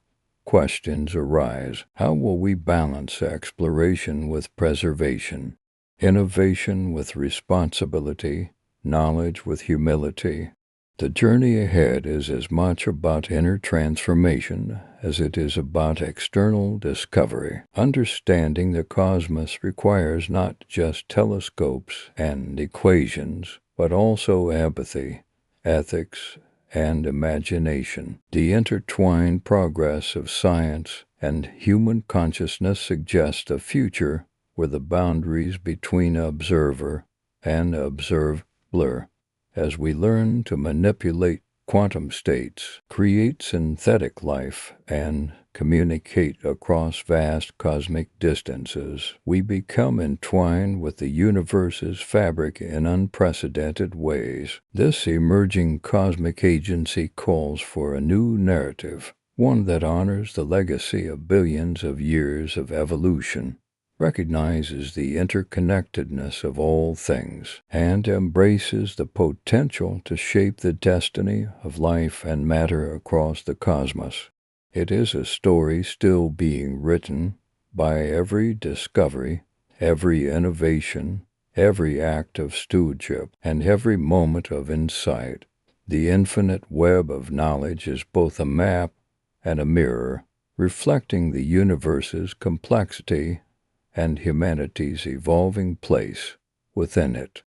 questions arise. How will we balance exploration with preservation, innovation with responsibility, knowledge with humility? The journey ahead is as much about inner transformation as it is about external discovery. Understanding the cosmos requires not just telescopes and equations, but also empathy, ethics, and imagination. The intertwined progress of science and human consciousness suggests a future where the boundaries between observer and observed blur. As we learn to manipulate quantum states, create synthetic life, and communicate across vast cosmic distances, we become entwined with the universe's fabric in unprecedented ways. This emerging cosmic agency calls for a new narrative, one that honors the legacy of billions of years of evolution, recognizes the interconnectedness of all things, and embraces the potential to shape the destiny of life and matter across the cosmos. It is a story still being written by every discovery, every innovation, every act of stewardship, and every moment of insight. The infinite web of knowledge is both a map and a mirror, reflecting the universe's complexity and humanity's evolving place within it.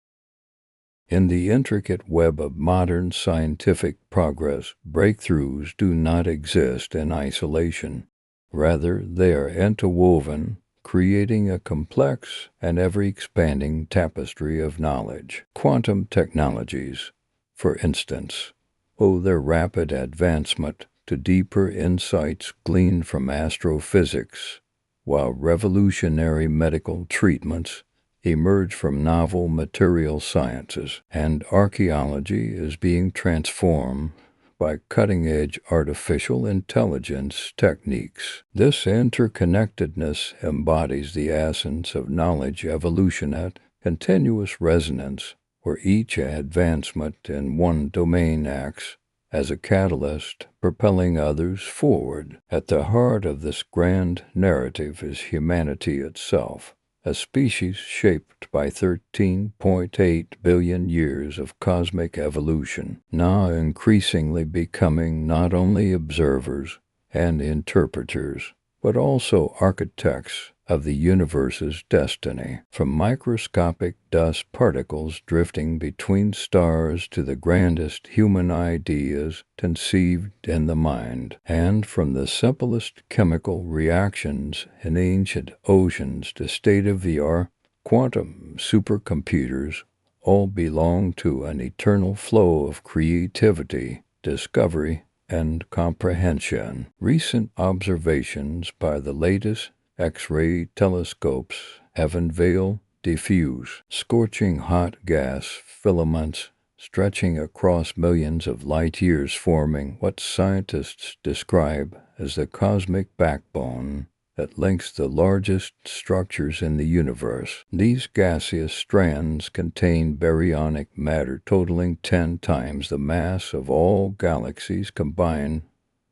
In the intricate web of modern scientific progress, breakthroughs do not exist in isolation. Rather, they are interwoven, creating a complex and ever-expanding tapestry of knowledge. Quantum technologies, for instance, owe their rapid advancement to deeper insights gleaned from astrophysics, while revolutionary medical treatments emerge from novel material sciences, and archaeology is being transformed by cutting-edge artificial intelligence techniques. This interconnectedness embodies the essence of knowledge evolution at continuous resonance, where each advancement in one domain acts as a catalyst, propelling others forward. At the heart of this grand narrative is humanity itself, a species shaped by 13.8 billion years of cosmic evolution, now increasingly becoming not only observers and interpreters, but also architects of the universe's destiny. From microscopic dust particles drifting between stars to the grandest human ideas conceived in the mind, and from the simplest chemical reactions in ancient oceans to state-of-the-art quantum supercomputers, all belong to an eternal flow of creativity, discovery, and comprehension. Recent observations by the latest X-ray telescopes have unveiled diffuse, scorching hot gas filaments stretching across millions of light-years, forming what scientists describe as the cosmic backbone that links the largest structures in the universe. These gaseous strands contain baryonic matter totaling 10 times the mass of all galaxies combined,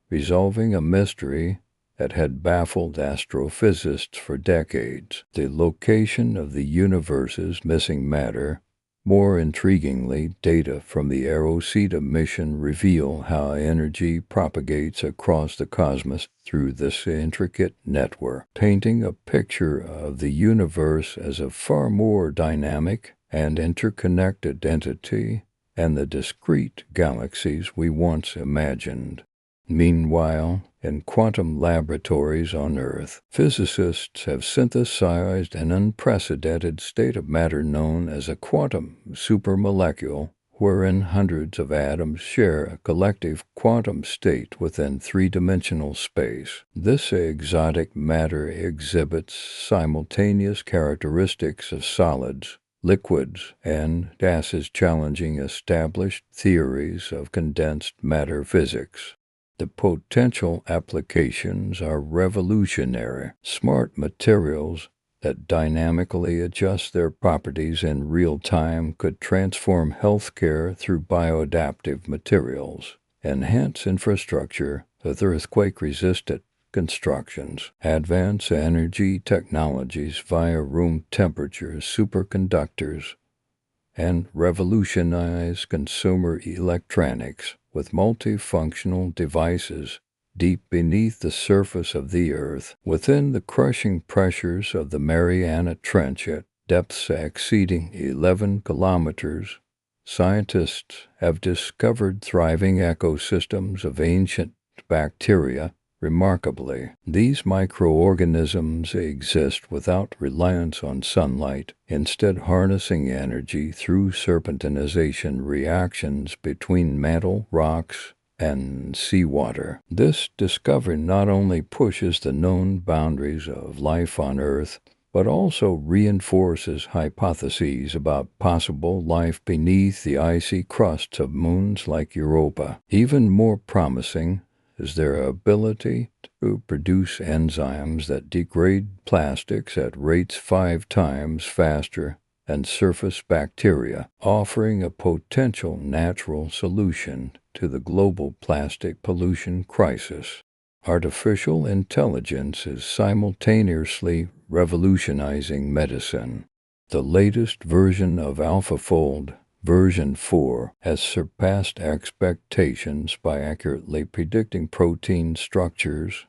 resolving a mystery that had baffled astrophysicists for decades. The location of the universe's missing matter. More intriguingly, data from the Rosetta mission reveal how energy propagates across the cosmos through this intricate network, painting a picture of the universe as a far more dynamic and interconnected entity than the discrete galaxies we once imagined. Meanwhile, in quantum laboratories on Earth, physicists have synthesized an unprecedented state of matter known as a quantum supermolecule, wherein hundreds of atoms share a collective quantum state within three-dimensional space. This exotic matter exhibits simultaneous characteristics of solids, liquids, and gases, challenging established theories of condensed matter physics. The potential applications are revolutionary. Smart materials that dynamically adjust their properties in real time could transform healthcare through bioadaptive materials, enhance infrastructure with earthquake-resistant constructions, advance energy technologies via room temperature superconductors, and revolutionize consumer electronics with multifunctional devices deep beneath the surface of the Earth. Within the crushing pressures of the Mariana Trench at depths exceeding 11 kilometers, scientists have discovered thriving ecosystems of ancient bacteria. Remarkably, these microorganisms exist without reliance on sunlight, instead harnessing energy through serpentinization reactions between mantle rocks and seawater. This discovery not only pushes the known boundaries of life on Earth, but also reinforces hypotheses about possible life beneath the icy crusts of moons like Europa. Even more promising is their ability to produce enzymes that degrade plastics at rates 5 times faster than surface bacteria, offering a potential natural solution to the global plastic pollution crisis. Artificial intelligence is simultaneously revolutionizing medicine. The latest version of AlphaFold, Version 4, has surpassed expectations by accurately predicting protein structures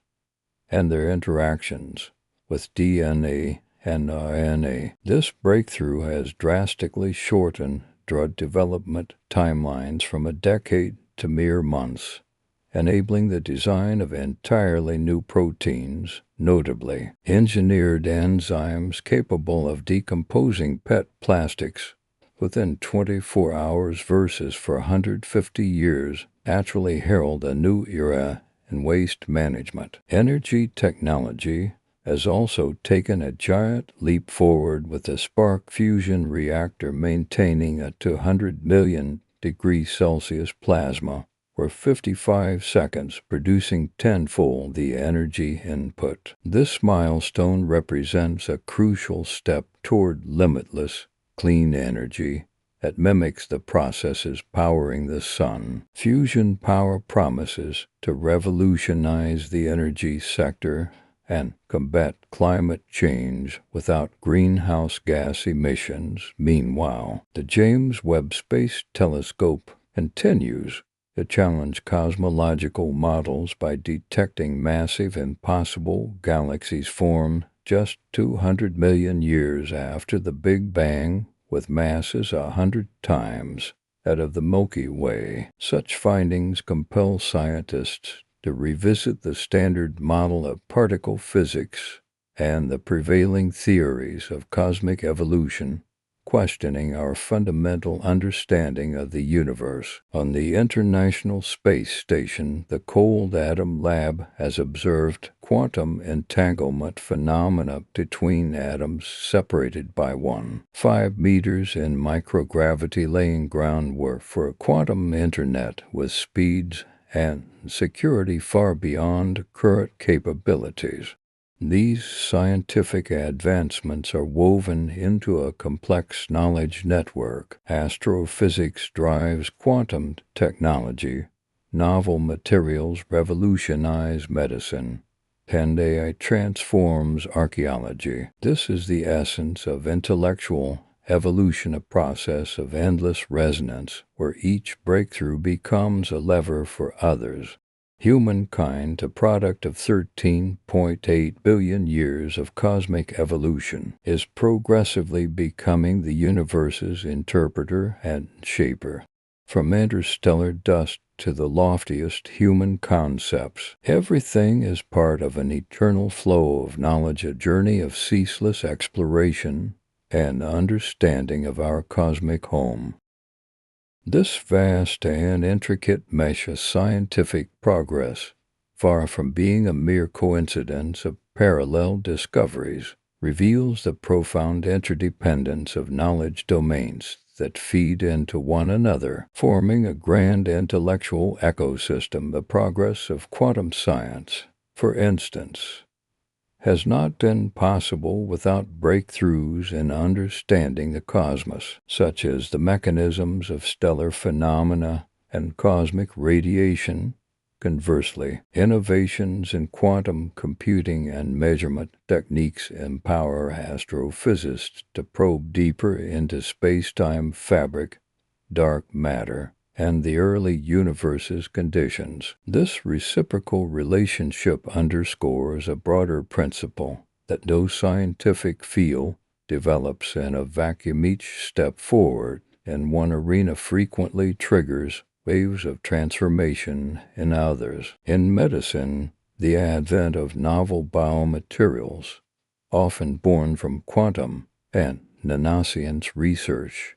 and their interactions with DNA and RNA. This breakthrough has drastically shortened drug development timelines from a decade to mere months, enabling the design of entirely new proteins, notably engineered enzymes capable of decomposing PET plastics within 24 hours versus for 150 years, actually herald a new era in waste management. Energy technology has also taken a giant leap forward, with the spark fusion reactor maintaining a 200 million degrees Celsius plasma for 55 seconds, producing tenfold the energy input. This milestone represents a crucial step toward limitless, clean energy that mimics the processes powering the sun. Fusion power promises to revolutionize the energy sector and combat climate change without greenhouse gas emissions. Meanwhile, the James Webb Space Telescope continues to challenge cosmological models by detecting massive impossible galaxies formed just 200 million years after the Big Bang, with masses 100 times that of the Milky Way. Such findings compel scientists to revisit the standard model of particle physics and the prevailing theories of cosmic evolution, questioning our fundamental understanding of the universe. On the International Space Station, the Cold Atom Lab has observed quantum entanglement phenomena between atoms separated by 1.5 meters in microgravity, laying groundwork for a quantum internet with speeds and security far beyond current capabilities. These scientific advancements are woven into a complex knowledge network. Astrophysics drives quantum technology, novel materials revolutionize medicine, and AI transforms archaeology. This is the essence of intellectual evolution, a process of endless resonance where each breakthrough becomes a lever for others. Humankind, a product of 13.8 billion years of cosmic evolution, is progressively becoming the universe's interpreter and shaper. From interstellar dust to the loftiest human concepts, everything is part of an eternal flow of knowledge, a journey of ceaseless exploration and understanding of our cosmic home. This vast and intricate mesh of scientific progress, far from being a mere coincidence of parallel discoveries, reveals the profound interdependence of knowledge domains that feed into one another, forming a grand intellectual ecosystem. The progress of quantum science, for instance, has not been possible without breakthroughs in understanding the cosmos, such as the mechanisms of stellar phenomena and cosmic radiation. Conversely, innovations in quantum computing and measurement techniques empower astrophysicists to probe deeper into space-time fabric, dark matter, and the early universe's conditions. This reciprocal relationship underscores a broader principle that no scientific field develops in a vacuum. Each step forward in one arena frequently triggers waves of transformation in others. In medicine, the advent of novel biomaterials, often born from quantum and nanoscience research,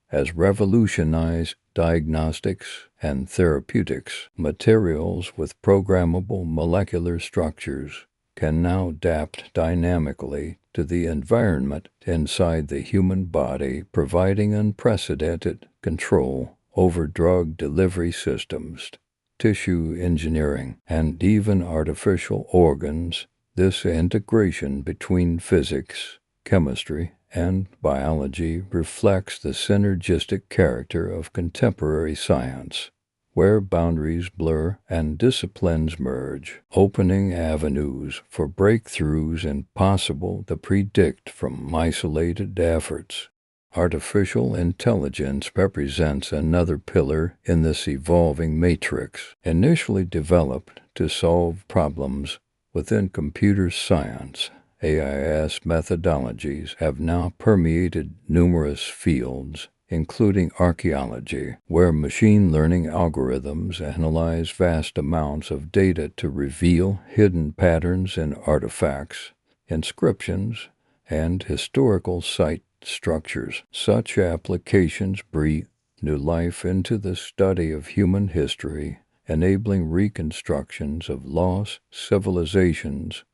has revolutionized diagnostics and therapeutics. Materials with programmable molecular structures can now adapt dynamically to the environment inside the human body, providing unprecedented control over drug delivery systems, tissue engineering, and even artificial organs. This integration between physics, chemistry, and biology reflects the synergistic character of contemporary science, where boundaries blur and disciplines merge, opening avenues for breakthroughs impossible to predict from isolated efforts. Artificial intelligence represents another pillar in this evolving matrix. Initially developed to solve problems within computer science, AIS methodologies have now permeated numerous fields, including archaeology, where machine learning algorithms analyze vast amounts of data to reveal hidden patterns in artifacts, inscriptions, and historical site structures. Such applications breathe new life into the study of human history, enabling reconstructions of lost civilizations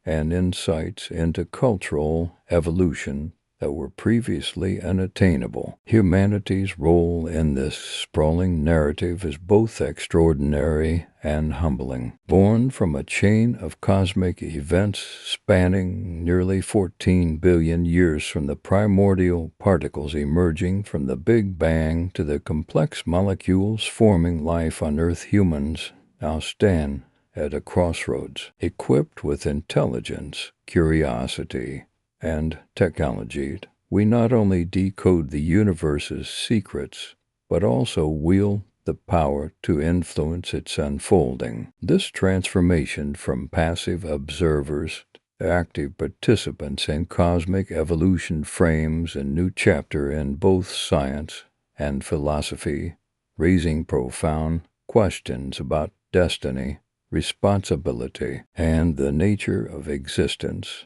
and insights into cultural evolution that were previously unattainable. Humanity's role in this sprawling narrative is both extraordinary and humbling. Born from a chain of cosmic events spanning nearly 14 billion years, from the primordial particles emerging from the Big Bang to the complex molecules forming life on Earth, humans now stand at a crossroads. Equipped with intelligence, curiosity, and technology, we not only decode the universe's secrets, but also wield the power to influence its unfolding. This transformation from passive observers to active participants in cosmic evolution frames a new chapter in both science and philosophy, raising profound questions about destiny, responsibility, and the nature of existence.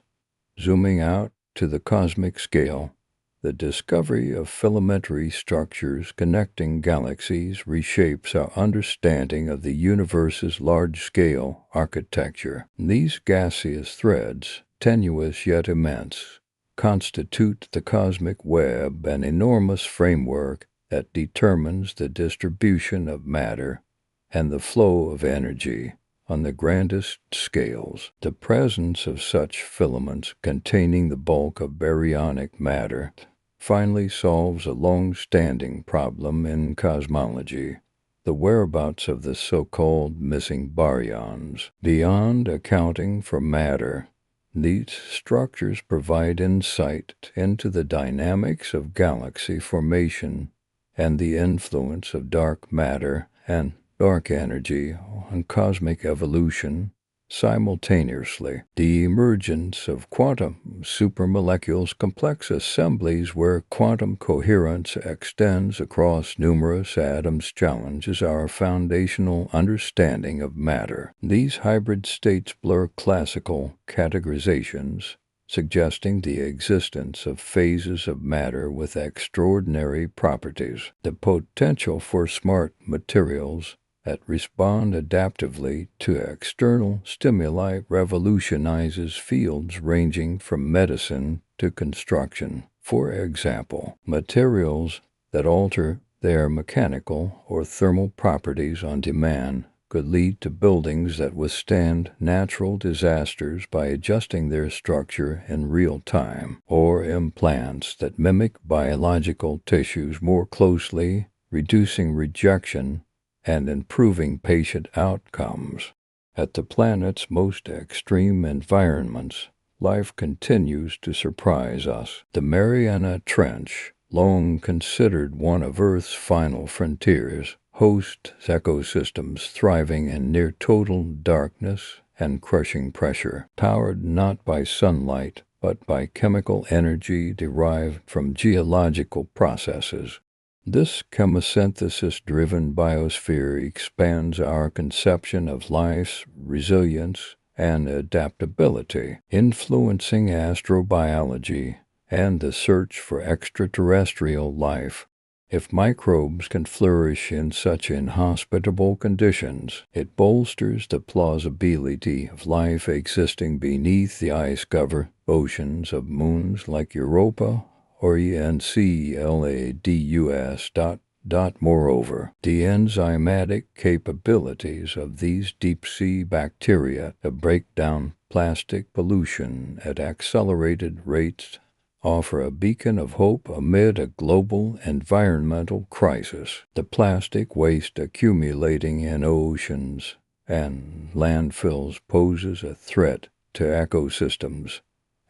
Zooming out to the cosmic scale, the discovery of filamentary structures connecting galaxies reshapes our understanding of the universe's large-scale architecture. These gaseous threads, tenuous yet immense, constitute the cosmic web, an enormous framework that determines the distribution of matter and the flow of energy on the grandest scales. The presence of such filaments containing the bulk of baryonic matter finally solves a long-standing problem in cosmology: the whereabouts of the so-called missing baryons. Beyond accounting for matter, these structures provide insight into the dynamics of galaxy formation and the influence of dark matter and dark energy on cosmic evolution simultaneously. The emergence of quantum supermolecules, complex assemblies where quantum coherence extends across numerous atoms, challenges our foundational understanding of matter. These hybrid states blur classical categorizations, suggesting the existence of phases of matter with extraordinary properties. The potential for smart materials that respond adaptively to external stimuli revolutionizes fields ranging from medicine to construction. For example, materials that alter their mechanical or thermal properties on demand could lead to buildings that withstand natural disasters by adjusting their structure in real time, or implants that mimic biological tissues more closely, reducing rejection and improving patient outcomes. At the planet's most extreme environments, life continues to surprise us. The Mariana Trench, long considered one of Earth's final frontiers, hosts ecosystems thriving in near total darkness and crushing pressure, powered not by sunlight but by chemical energy derived from geological processes. This chemosynthesis-driven biosphere expands our conception of life's resilience and adaptability, influencing astrobiology and the search for extraterrestrial life. If microbes can flourish in such inhospitable conditions, it bolsters the plausibility of life existing beneath the ice-covered oceans of moons like Europa or Enceladus. Moreover, the enzymatic capabilities of these deep-sea bacteria to break down plastic pollution at accelerated rates offer a beacon of hope amid a global environmental crisis. The plastic waste accumulating in oceans and landfills poses a threat to ecosystems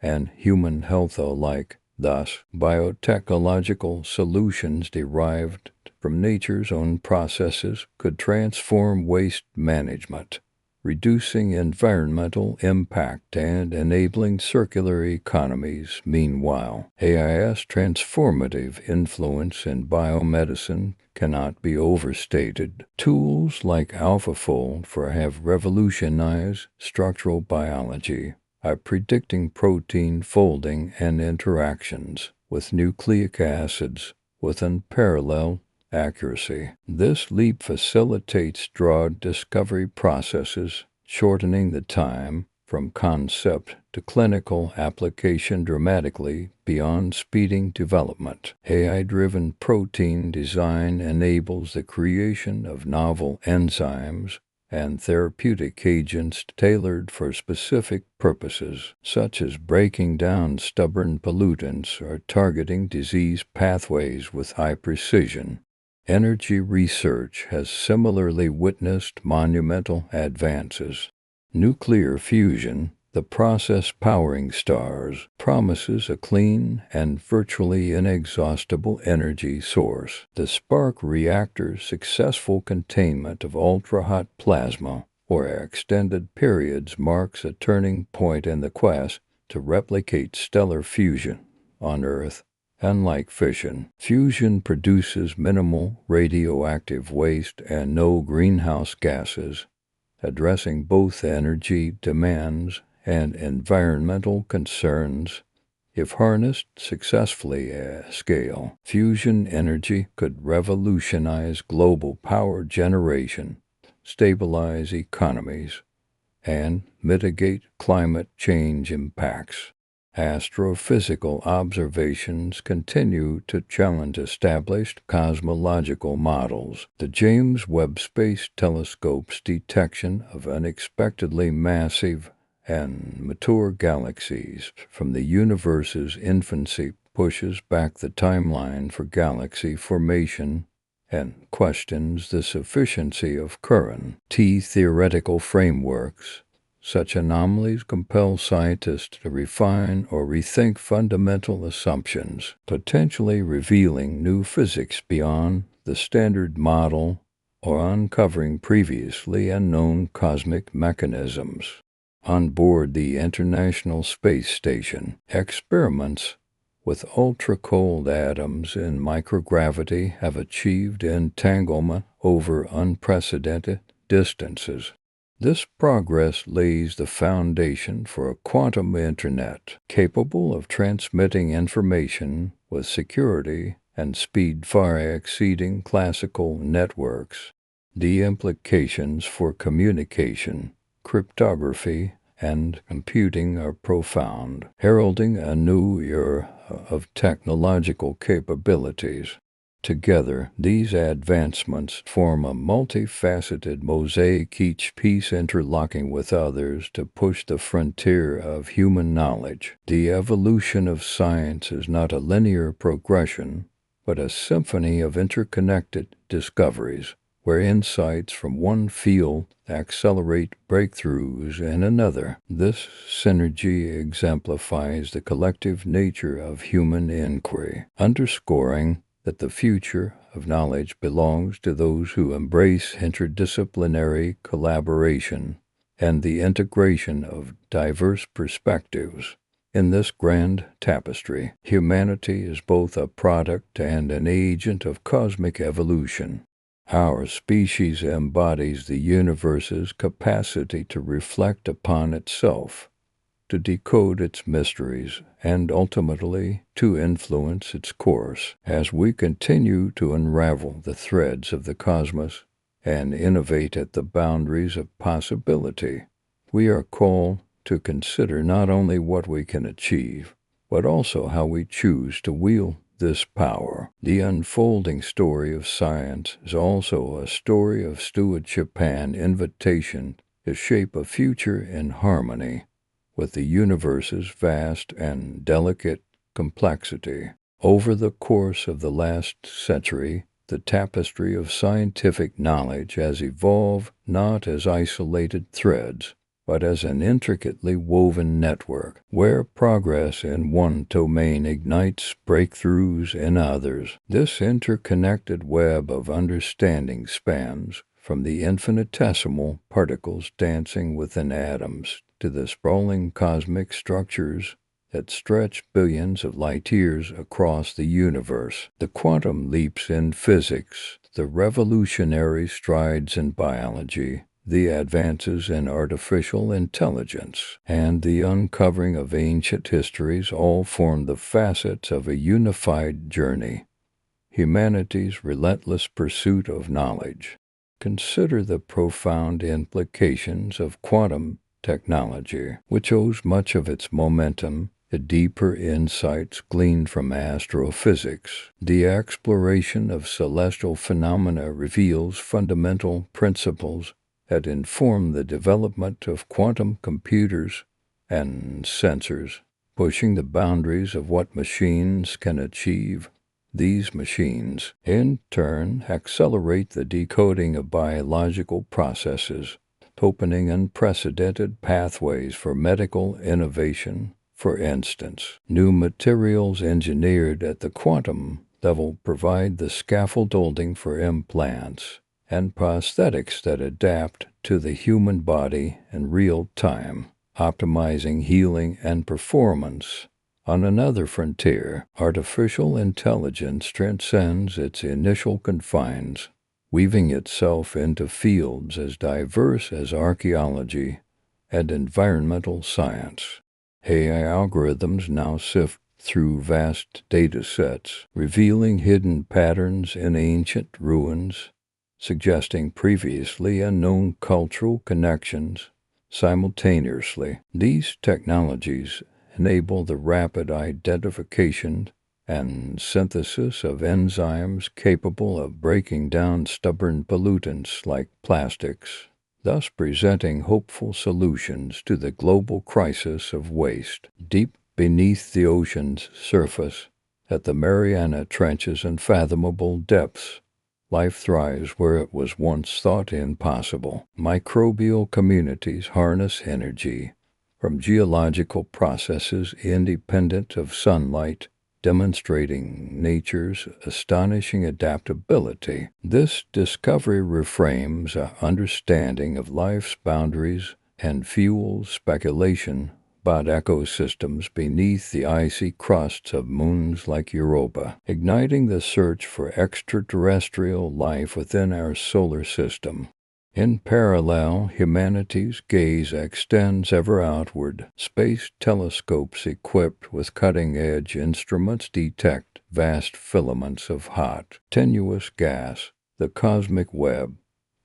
and human health alike. Thus, biotechnological solutions derived from nature's own processes could transform waste management, reducing environmental impact and enabling circular economies. Meanwhile, AI's transformative influence in biomedicine cannot be overstated. Tools like AlphaFold have revolutionized structural biology by predicting protein folding and interactions with nucleic acids with unparalleled accuracy. This leap facilitates drug discovery processes, shortening the time from concept to clinical application dramatically beyond speeding development. AI-driven protein design enables the creation of novel enzymes and therapeutic agents tailored for specific purposes, such as breaking down stubborn pollutants or targeting disease pathways with high precision. Energy research has similarly witnessed monumental advances. Nuclear fusion, the process powering stars, promises a clean and virtually inexhaustible energy source. The spark reactor's successful containment of ultra-hot plasma for extended periods marks a turning point in the quest to replicate stellar fusion on Earth. Unlike fission, fusion produces minimal radioactive waste and no greenhouse gases, addressing both energy demands and environmental concerns. If harnessed successfully at scale, fusion energy could revolutionize global power generation, stabilize economies, and mitigate climate change impacts. Astrophysical observations continue to challenge established cosmological models. The James Webb Space Telescope's detection of unexpectedly massive and mature galaxies from the universe's infancy pushes back the timeline for galaxy formation and questions the sufficiency of current theoretical frameworks. Such anomalies compel scientists to refine or rethink fundamental assumptions, potentially revealing new physics beyond the standard model or uncovering previously unknown cosmic mechanisms. On board the International Space Station, experiments with ultra-cold atoms in microgravity have achieved entanglement over unprecedented distances. This progress lays the foundation for a quantum internet capable of transmitting information with security and speed far exceeding classical networks. The implications for communication, cryptography, and computing are profound, heralding a new era of technological capabilities. Together, these advancements form a multifaceted mosaic, each piece interlocking with others to push the frontier of human knowledge. The evolution of science is not a linear progression, but a symphony of interconnected discoveries, where insights from one field accelerate breakthroughs in another. This synergy exemplifies the collective nature of human inquiry, underscoring that the future of knowledge belongs to those who embrace interdisciplinary collaboration and the integration of diverse perspectives. In this grand tapestry, humanity is both a product and an agent of cosmic evolution. Our species embodies the universe's capacity to reflect upon itself, to decode its mysteries, and ultimately to influence its course. As we continue to unravel the threads of the cosmos and innovate at the boundaries of possibility, we are called to consider not only what we can achieve, but also how we choose to wield this power. The unfolding story of science is also a story of stewardship and invitation to shape a future in harmony with the universe's vast and delicate complexity. Over the course of the last century, the tapestry of scientific knowledge has evolved not as isolated threads, but as an intricately woven network, where progress in one domain ignites breakthroughs in others. This interconnected web of understanding spans from the infinitesimal particles dancing within atoms to the sprawling cosmic structures that stretch billions of light years across the universe. The quantum leaps in physics, the revolutionary strides in biology, the advances in artificial intelligence, and the uncovering of ancient histories all form the facets of a unified journey, humanity's relentless pursuit of knowledge. Consider the profound implications of quantum technology, which owes much of its momentum to deeper insights gleaned from astrophysics. The exploration of celestial phenomena reveals fundamental principles that inform the development of quantum computers and sensors, pushing the boundaries of what machines can achieve. These machines, in turn, accelerate the decoding of biological processes, opening unprecedented pathways for medical innovation. For instance, new materials engineered at the quantum level provide the scaffolding for implants and prosthetics that adapt to the human body in real time, optimizing healing and performance. On another frontier, artificial intelligence transcends its initial confines, weaving itself into fields as diverse as archaeology and environmental science. AI algorithms now sift through vast data sets, revealing hidden patterns in ancient ruins, suggesting previously unknown cultural connections. Simultaneously, these technologies enable the rapid identification and synthesis of enzymes capable of breaking down stubborn pollutants like plastics, thus presenting hopeful solutions to the global crisis of waste. Deep beneath the ocean's surface, at the Mariana Trench's unfathomable depths, life thrives where it was once thought impossible. Microbial communities harness energy from geological processes independent of sunlight, demonstrating nature's astonishing adaptability. This discovery reframes our understanding of life's boundaries and fuels speculation about ecosystems beneath the icy crusts of moons like Europa, igniting the search for extraterrestrial life within our solar system. In parallel, humanity's gaze extends ever outward. Space telescopes equipped with cutting-edge instruments detect vast filaments of hot, tenuous gas, the cosmic web,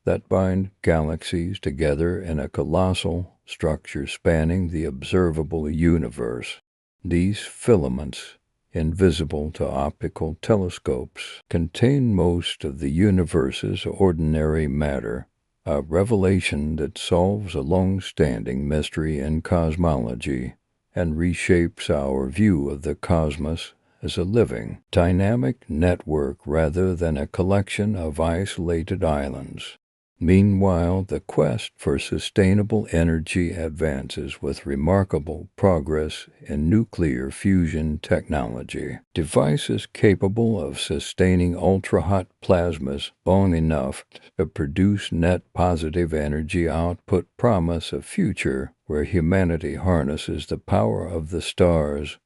that bind galaxies together in a colossal structure spanning the observable universe. These filaments, invisible to optical telescopes, contain most of the universe's ordinary matter, a revelation that solves a long-standing mystery in cosmology and reshapes our view of the cosmos as a living, dynamic network rather than a collection of isolated islands. Meanwhile, the quest for sustainable energy advances with remarkable progress in nuclear fusion technology. Devices capable of sustaining ultra-hot plasmas long enough to produce net positive energy output promise a future where humanity harnesses the power of the stars.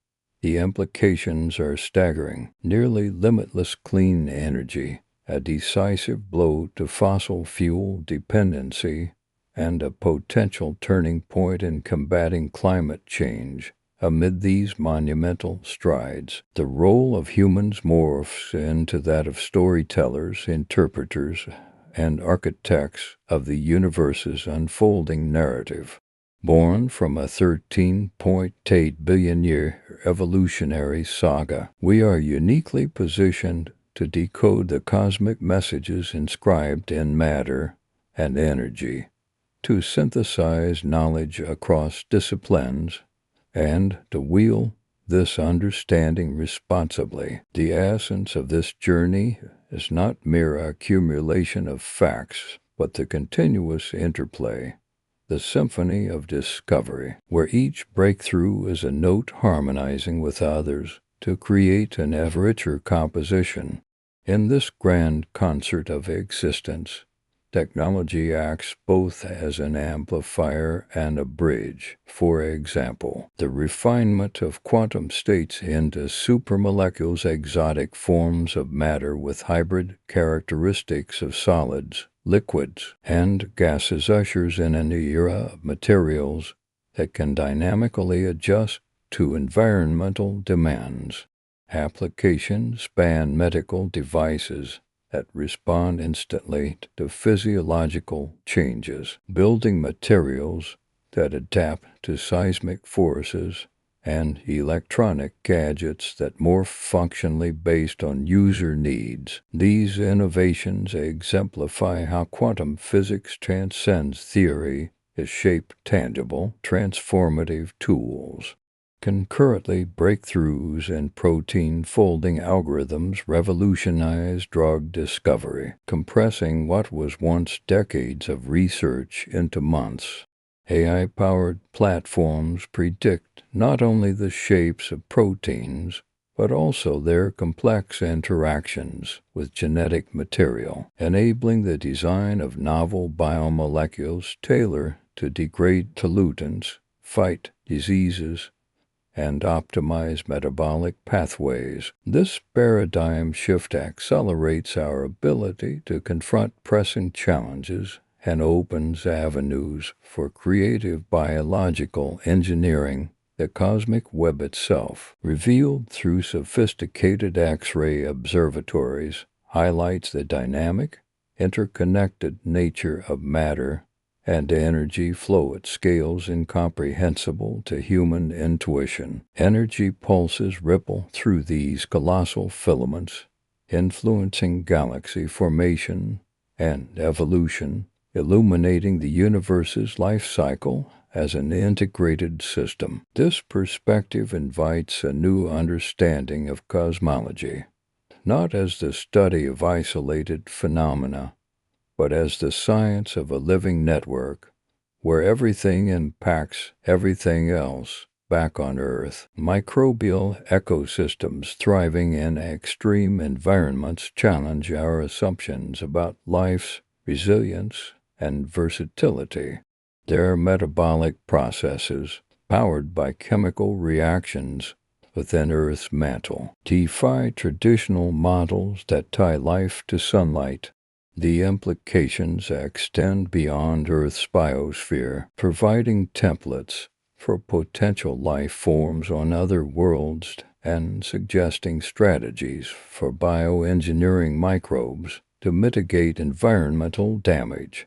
The implications are staggering. Nearly limitless clean energy, a decisive blow to fossil fuel dependency, and a potential turning point in combating climate change. Amid these monumental strides, the role of humans morphs into that of storytellers, interpreters, and architects of the universe's unfolding narrative. Born from a 13.8 billion-year evolutionary saga, we are uniquely positioned to decode the cosmic messages inscribed in matter and energy, to synthesize knowledge across disciplines, and to wield this understanding responsibly. The essence of this journey is not mere accumulation of facts, but the continuous interplay, the symphony of discovery, where each breakthrough is a note harmonizing with others to create an ever richer composition. In this grand concert of existence, technology acts both as an amplifier and a bridge. For example, the refinement of quantum states into supermolecules, exotic forms of matter with hybrid characteristics of solids, liquids, and gases ushers in a new era of materials that can dynamically adjust to environmental demands. Applications span medical devices that respond instantly to physiological changes, building materials that adapt to seismic forces, and electronic gadgets that morph functionally based on user needs. These innovations exemplify how quantum physics transcends theory to shape tangible, transformative tools. Concurrently, breakthroughs in protein folding algorithms revolutionize drug discovery, compressing what was once decades of research into months. AI-powered platforms predict not only the shapes of proteins, but also their complex interactions with genetic material, enabling the design of novel biomolecules tailored to degrade pollutants, fight diseases, and optimize metabolic pathways. This paradigm shift accelerates our ability to confront pressing challenges and opens avenues for creative biological engineering. The cosmic web itself, revealed through sophisticated X-ray observatories, highlights the dynamic, interconnected nature of matter and energy flow at scales incomprehensible to human intuition. Energy pulses ripple through these colossal filaments, influencing galaxy formation and evolution, illuminating the universe's life cycle as an integrated system. This perspective invites a new understanding of cosmology, not as the study of isolated phenomena, but as the science of a living network where everything impacts everything else. Back on Earth, microbial ecosystems thriving in extreme environments challenge our assumptions about life's resilience and versatility. Their metabolic processes, powered by chemical reactions within Earth's mantle, defy traditional models that tie life to sunlight. The implications extend beyond Earth's biosphere, providing templates for potential life forms on other worlds and suggesting strategies for bioengineering microbes to mitigate environmental damage,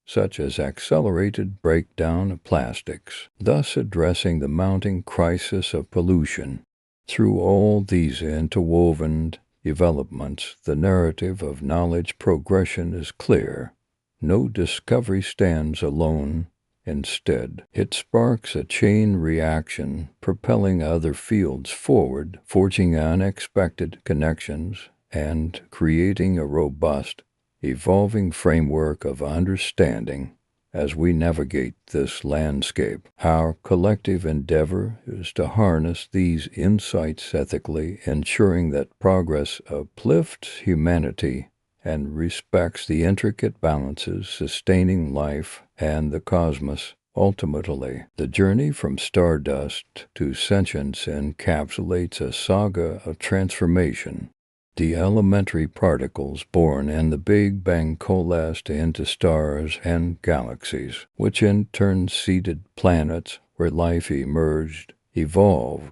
such as accelerated breakdown of plastics, thus addressing the mounting crisis of pollution. Through all these interwoven developments, the narrative of knowledge progression is clear. No discovery stands alone. Instead, it sparks a chain reaction, propelling other fields forward, forging unexpected connections, and creating a robust, evolving framework of understanding. As we navigate this landscape, our collective endeavor is to harness these insights ethically, ensuring that progress uplifts humanity and respects the intricate balances sustaining life and the cosmos. Ultimately, the journey from stardust to sentience encapsulates a saga of transformation. The elementary particles born in the Big Bang coalesced into stars and galaxies, which in turn seeded planets where life emerged, evolved,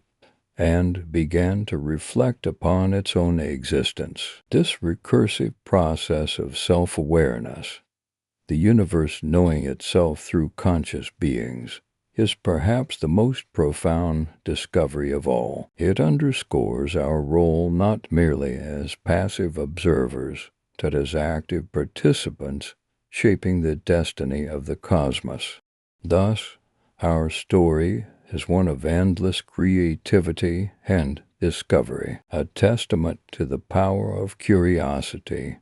and began to reflect upon its own existence. This recursive process of self-awareness, the universe knowing itself through conscious beings, is perhaps the most profound discovery of all. It underscores our role not merely as passive observers, but as active participants shaping the destiny of the cosmos. Thus, our story is one of endless creativity and discovery, a testament to the power of curiosity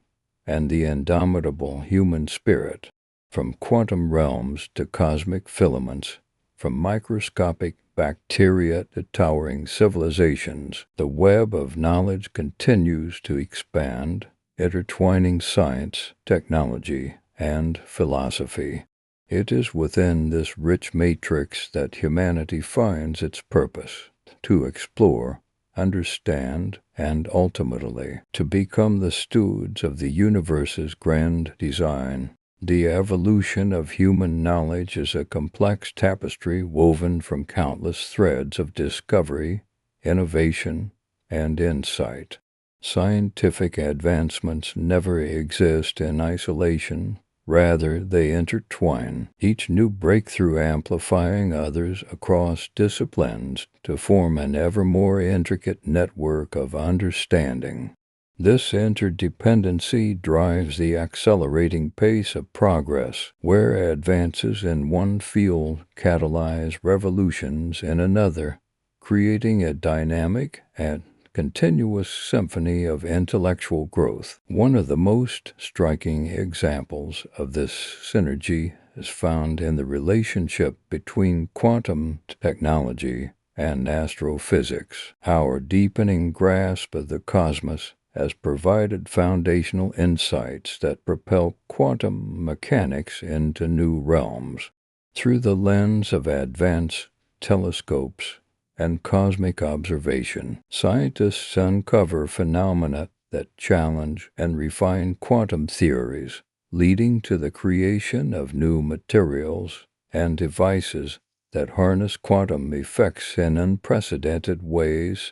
and the indomitable human spirit. From quantum realms to cosmic filaments, from microscopic bacteria to towering civilizations, the web of knowledge continues to expand, intertwining science, technology, and philosophy. It is within this rich matrix that humanity finds its purpose, to explore, understand, and ultimately to become the stewards of the universe's grand design. The evolution of human knowledge is a complex tapestry woven from countless threads of discovery, innovation, and insight. Scientific advancements never exist in isolation. Rather, they intertwine, each new breakthrough amplifying others across disciplines to form an ever more intricate network of understanding. This interdependency drives the accelerating pace of progress, where advances in one field catalyze revolutions in another, creating a dynamic and continuous symphony of intellectual growth. One of the most striking examples of this synergy is found in the relationship between quantum technology and astrophysics. Our deepening grasp of the cosmos has provided foundational insights that propel quantum mechanics into new realms. Through the lens of advanced telescopes and cosmic observation, scientists uncover phenomena that challenge and refine quantum theories, leading to the creation of new materials and devices that harness quantum effects in unprecedented ways.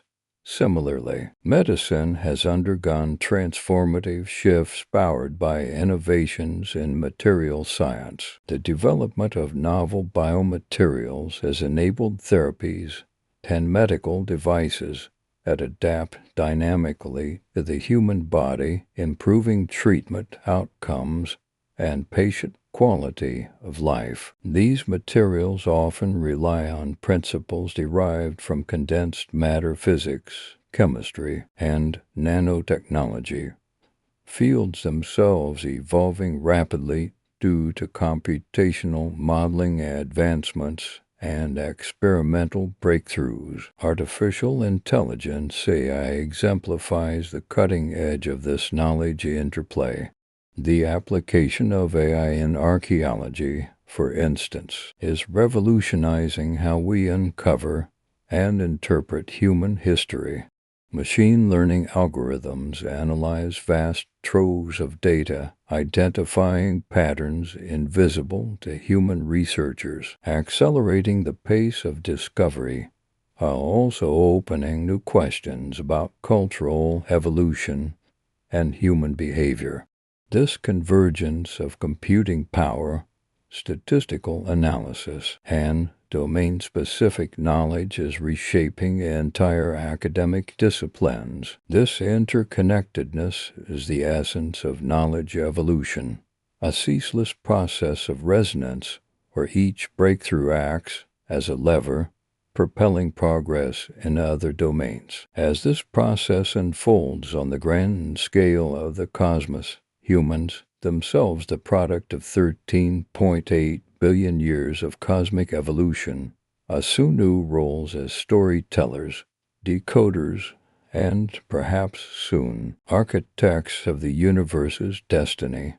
Similarly, medicine has undergone transformative shifts powered by innovations in material science. The development of novel biomaterials has enabled therapies and medical devices that adapt dynamically to the human body, improving treatment outcomes and patient quality of life. These materials often rely on principles derived from condensed matter physics, chemistry, and nanotechnology, fields themselves evolving rapidly due to computational modeling advancements and experimental breakthroughs. Artificial intelligence (AI) exemplifies the cutting edge of this knowledge interplay. The application of AI in archaeology, for instance, is revolutionizing how we uncover and interpret human history. Machine learning algorithms analyze vast troves of data, identifying patterns invisible to human researchers, accelerating the pace of discovery, while also opening new questions about cultural evolution and human behavior. This convergence of computing power, statistical analysis, and domain-specific knowledge is reshaping entire academic disciplines. This interconnectedness is the essence of knowledge evolution, a ceaseless process of resonance where each breakthrough acts as a lever, propelling progress in other domains. As this process unfolds on the grand scale of the cosmos, humans, themselves the product of 13.8 billion years of cosmic evolution, assume new roles as storytellers, decoders, and, perhaps soon, architects of the universe's destiny.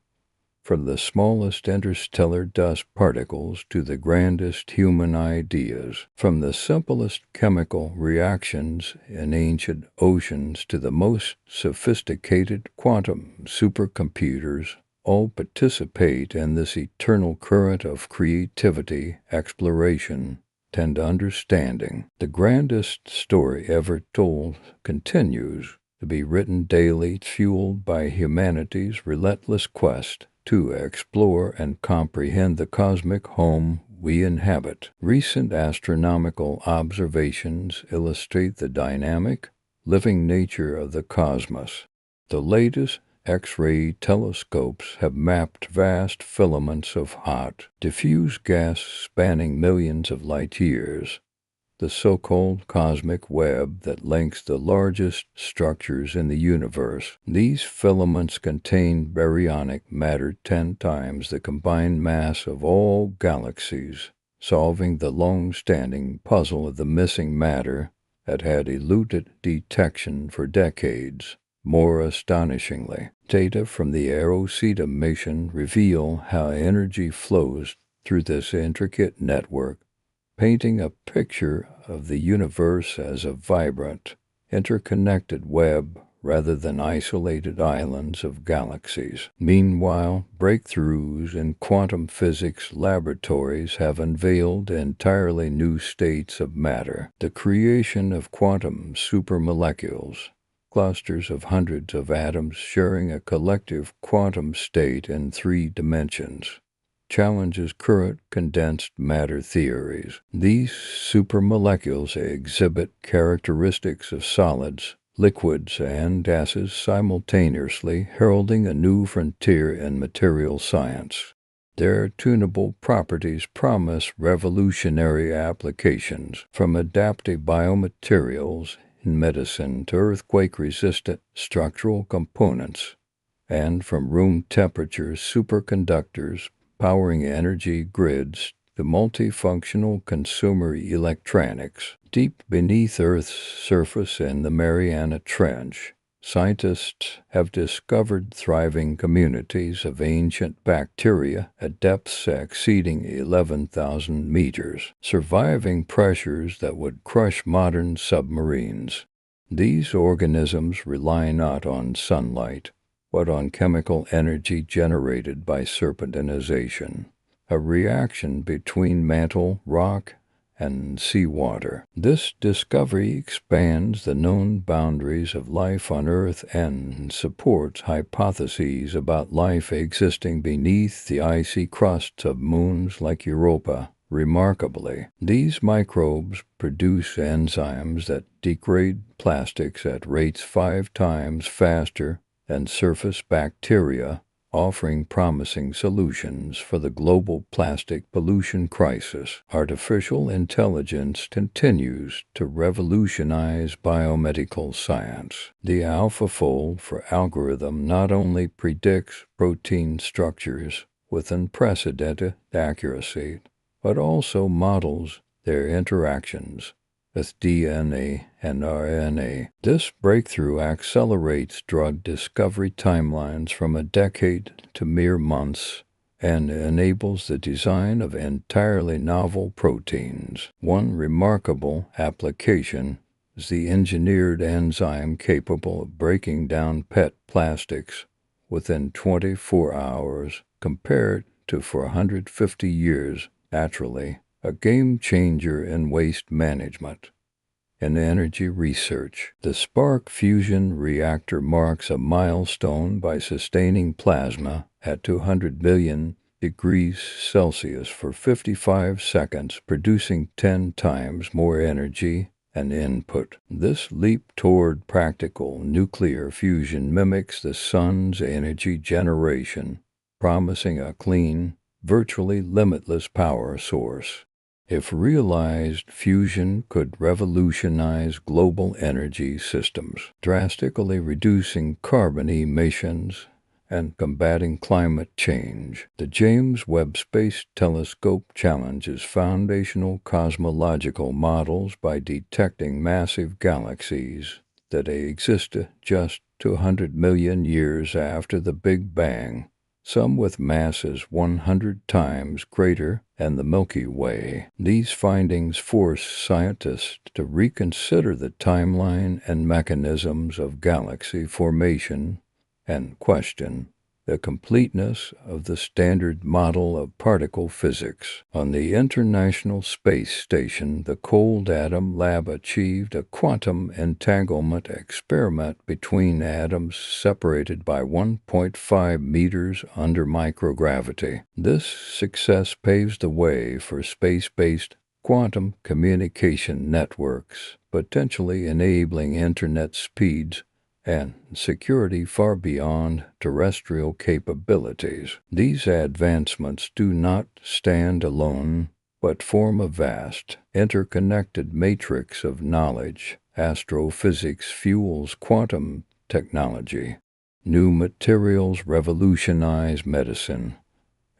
From the smallest interstellar dust particles to the grandest human ideas, from the simplest chemical reactions in ancient oceans to the most sophisticated quantum supercomputers, all participate in this eternal current of creativity, exploration, and understanding. The grandest story ever told continues to be written daily, fueled by humanity's relentless quest to explore and comprehend the cosmic home we inhabit. Recent astronomical observations illustrate the dynamic, living nature of the cosmos. The latest X-ray telescopes have mapped vast filaments of hot, diffuse gas spanning millions of light years, the so-called cosmic web that links the largest structures in the universe. These filaments contain baryonic matter 10 times the combined mass of all galaxies, solving the long-standing puzzle of the missing matter that had eluded detection for decades. More astonishingly, data from the Rosetta mission reveal how energy flows through this intricate network, painting a picture of the universe as a vibrant, interconnected web rather than isolated islands of galaxies. Meanwhile, breakthroughs in quantum physics laboratories have unveiled entirely new states of matter. The creation of quantum supermolecules, clusters of hundreds of atoms sharing a collective quantum state in 3 dimensions, challenges current condensed matter theories. These supermolecules exhibit characteristics of solids, liquids, and gases simultaneously, heralding a new frontier in material science. Their tunable properties promise revolutionary applications, from adaptive biomaterials in medicine to earthquake-resistant structural components, and from room temperature superconductors powering energy grids to multifunctional consumer electronics. Deep beneath Earth's surface in the Mariana Trench, scientists have discovered thriving communities of ancient bacteria at depths exceeding 11,000 meters, surviving pressures that would crush modern submarines. These organisms rely not on sunlight, but on chemical energy generated by serpentinization, a reaction between mantle rock and seawater. This discovery expands the known boundaries of life on Earth and supports hypotheses about life existing beneath the icy crusts of moons like Europa. Remarkably, these microbes produce enzymes that degrade plastics at rates 5 times faster than surface bacteria, offering promising solutions for the global plastic pollution crisis. Artificial intelligence continues to revolutionize biomedical science. The AlphaFold 4 algorithm not only predicts protein structures with unprecedented accuracy, but also models their interactions with DNA and RNA. This breakthrough accelerates drug discovery timelines from a decade to mere months and enables the design of entirely novel proteins. One remarkable application is the engineered enzyme capable of breaking down PET plastics within 24 hours compared to 450 years naturally, a game changer in waste management. In energy research, the Spark fusion reactor marks a milestone by sustaining plasma at 200 billion degrees Celsius for 55 seconds, producing 10 times more energy and input. This leap toward practical nuclear fusion mimics the sun's energy generation, promising a clean, virtually limitless power source. If realized, fusion could revolutionize global energy systems, drastically reducing carbon emissions and combating climate change. The James Webb Space Telescope challenges foundational cosmological models by detecting massive galaxies that existed just 200 million years after the Big Bang, some with masses 100 times greater than the Milky Way. These findings force scientists to reconsider the timeline and mechanisms of galaxy formation and question the completeness of the standard model of particle physics. On the International Space Station, the Cold Atom Lab achieved a quantum entanglement experiment between atoms separated by 1.5 meters under microgravity. This success paves the way for space-based quantum communication networks, potentially enabling internet speeds and security far beyond terrestrial capabilities. These advancements do not stand alone, but form a vast, interconnected matrix of knowledge. Astrophysics fuels quantum technology. New materials revolutionize medicine.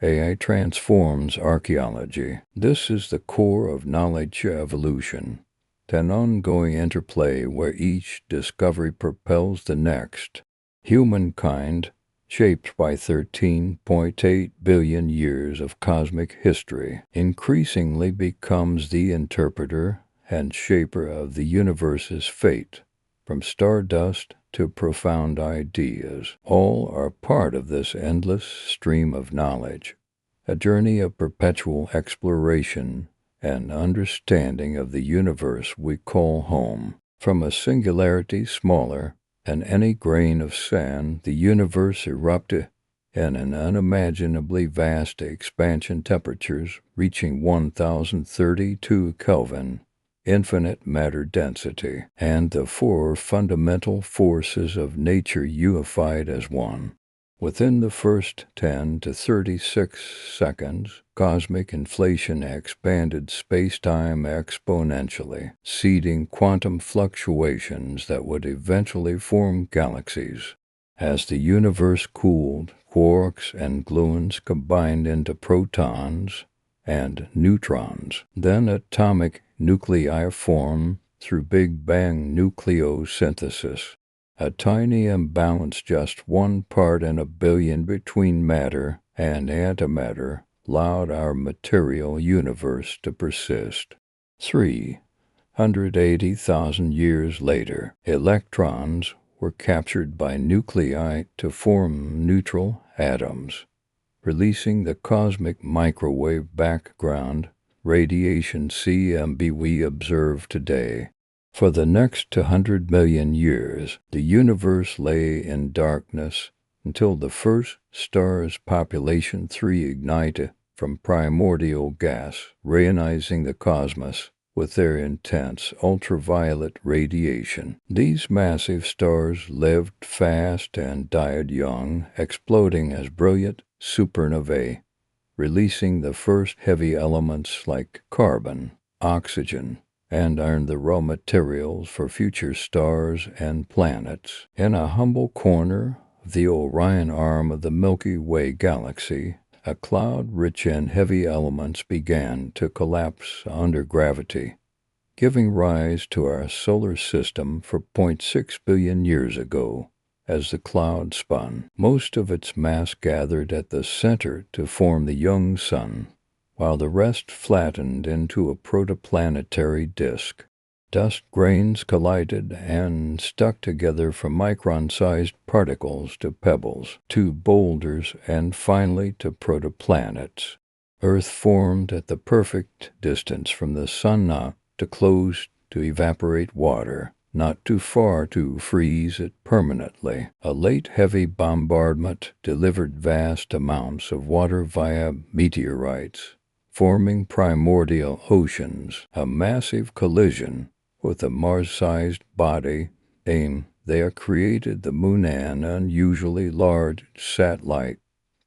AI transforms archaeology. This is the core of knowledge evolution, an ongoing interplay where each discovery propels the next. Humankind, shaped by 13.8 billion years of cosmic history, increasingly becomes the interpreter and shaper of the universe's fate. From stardust to profound ideas, all are part of this endless stream of knowledge, a journey of perpetual exploration and understanding of the universe we call home. From a singularity smaller than any grain of sand, the universe erupted in an unimaginably vast expansion, temperatures reaching 1032 Kelvin, infinite matter density, and the 4 fundamental forces of nature unified as one. Within the first 10 to 36 seconds, cosmic inflation expanded spacetime exponentially, seeding quantum fluctuations that would eventually form galaxies. As the universe cooled, quarks and gluons combined into protons and neutrons. Then atomic nuclei formed through Big Bang nucleosynthesis. A tiny imbalance, just 1 part in a billion between matter and antimatter, allowed our material universe to persist. 380,000 years later, electrons were captured by nuclei to form neutral atoms, releasing the cosmic microwave background radiation CMB we observe today. For the next 200 million years, the universe lay in darkness until the first star's population 3 ignited from primordial gas, ionizing the cosmos with their intense ultraviolet radiation. These massive stars lived fast and died young, exploding as brilliant supernovae, releasing the first heavy elements like carbon, oxygen, and iron, the raw materials for future stars and planets. In a humble corner of the Orion arm of the Milky Way galaxy, a cloud rich in heavy elements began to collapse under gravity, giving rise to our solar system 4.6 billion years ago. As the cloud spun, most of its mass gathered at the center to form the young sun, while the rest flattened into a protoplanetary disk. Dust grains collided and stuck together from micron-sized particles to pebbles, to boulders, and finally to protoplanets. Earth formed at the perfect distance from the sun, not too close to evaporate water, not too far to freeze it permanently. A late heavy bombardment delivered vast amounts of water via meteorites, forming primordial oceans. A massive collision with a Mars-sized body there created the Moon, an unusually large satellite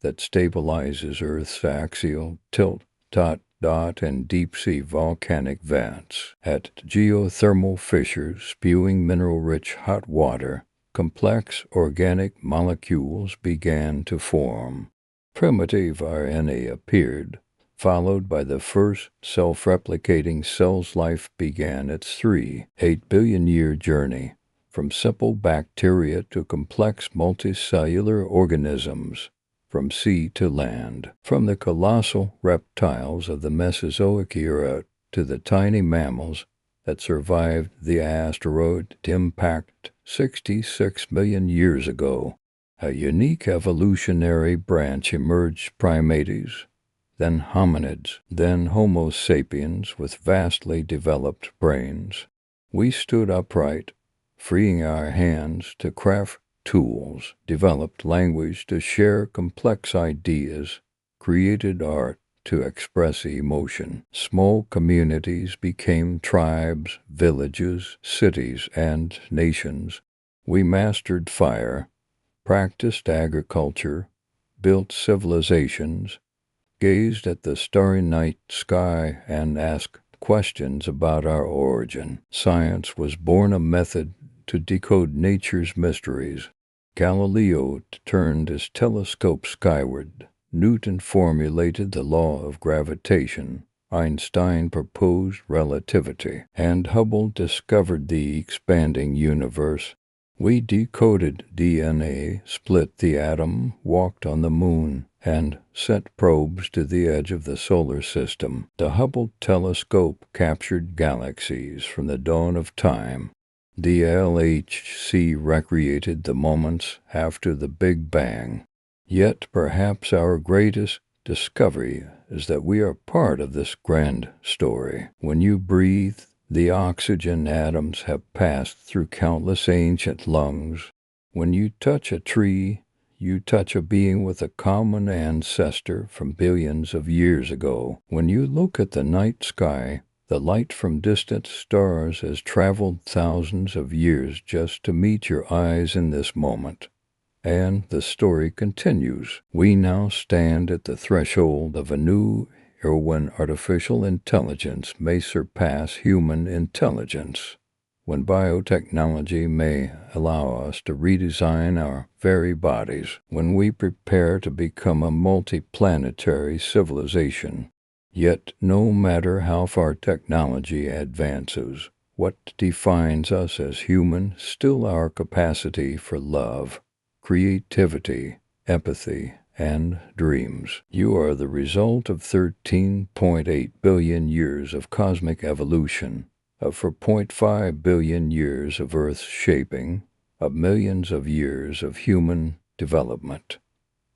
that stabilizes Earth's axial tilt, and deep-sea volcanic vents. At geothermal fissures spewing mineral-rich hot water, complex organic molecules began to form. Primitive RNA appeared, followed by the first self-replicating cells. Life began its 3.8 billion-year journey, from simple bacteria to complex multicellular organisms, from sea to land, from the colossal reptiles of the Mesozoic era to the tiny mammals that survived the asteroid impact 66 million years ago. A unique evolutionary branch emerged: primates, then hominids, then Homo sapiens with vastly developed brains. We stood upright, freeing our hands to craft tools, developed language to share complex ideas, created art to express emotion. Small communities became tribes, villages, cities, and nations. We mastered fire, practiced agriculture, built civilizations, gazed at the starry night sky, and asked questions about our origin. Science was born, a method to decode nature's mysteries. Galileo turned his telescope skyward. Newton formulated the law of gravitation. Einstein proposed relativity, and Hubble discovered the expanding universe. We decoded DNA, split the atom, walked on the moon, and sent probes to the edge of the solar system. The Hubble telescope captured galaxies from the dawn of time. The LHC recreated the moments after the Big Bang. Yet perhaps our greatest discovery is that we are part of this grand story. When you breathe, the oxygen atoms have passed through countless ancient lungs. When you touch a tree, you touch a being with a common ancestor from billions of years ago. When you look at the night sky, the light from distant stars has traveled thousands of years just to meet your eyes in this moment. And the story continues. We now stand at the threshold of a new era when artificial intelligence may surpass human intelligence, when biotechnology may allow us to redesign our very bodies, when we prepare to become a multiplanetary civilization. Yet, no matter how far technology advances, what defines us as human is still our capacity for love, creativity, empathy, and dreams. You are the result of 13.8 billion years of cosmic evolution, of 4.5 billion years of Earth's shaping, of millions of years of human development.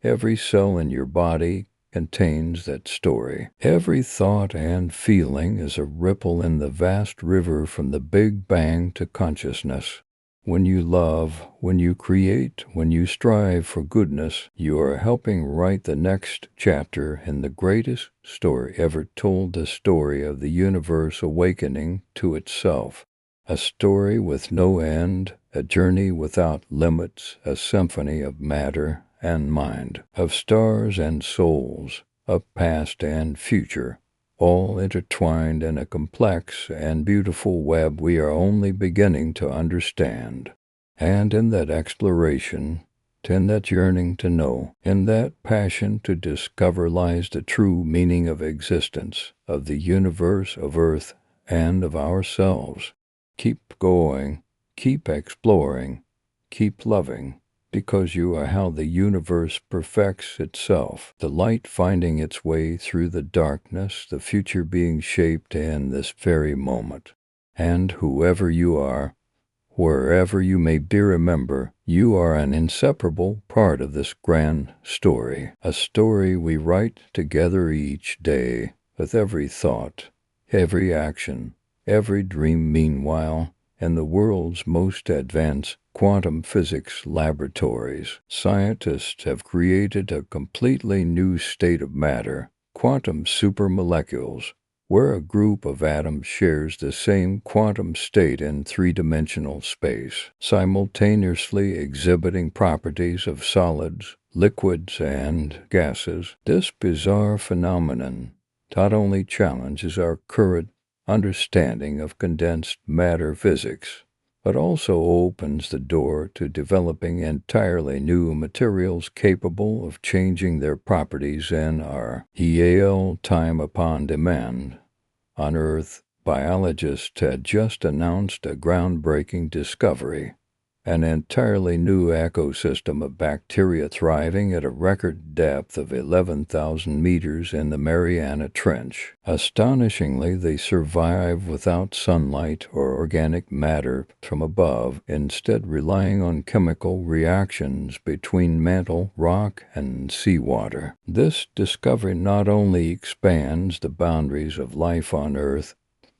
Every cell in your body contains that story. Every thought and feeling is a ripple in the vast river from the Big Bang to consciousness. When you love, when you create, when you strive for goodness, you are helping write the next chapter in the greatest story ever told, the story of the universe awakening to itself. A story with no end, a journey without limits, a symphony of matter and mind, of stars and souls, of past and future, all intertwined in a complex and beautiful web we are only beginning to understand. And in that exploration, in that yearning to know, in that passion to discover lies the true meaning of existence, of the universe, of Earth, and of ourselves. Keep going, keep exploring, keep loving, because you are how the universe perfects itself, the light finding its way through the darkness, the future being shaped in this very moment. And whoever you are, wherever you may be, remember, you are an inseparable part of this grand story, a story we write together each day, with every thought, every action, every dream. Meanwhile, in the world's most advanced quantum physics laboratories, scientists have created a completely new state of matter, quantum supermolecules, where a group of atoms shares the same quantum state in three-dimensional space, simultaneously exhibiting properties of solids, liquids, and gases. This bizarre phenomenon not only challenges our current understanding of condensed matter physics, but also opens the door to developing entirely new materials capable of changing their properties in our real time upon demand. On Earth, biologists had just announced a groundbreaking discovery, an entirely new ecosystem of bacteria thriving at a record depth of 11,000 meters in the Mariana Trench. Astonishingly, they survive without sunlight or organic matter from above, instead relying on chemical reactions between mantle rock and seawater. This discovery not only expands the boundaries of life on Earth,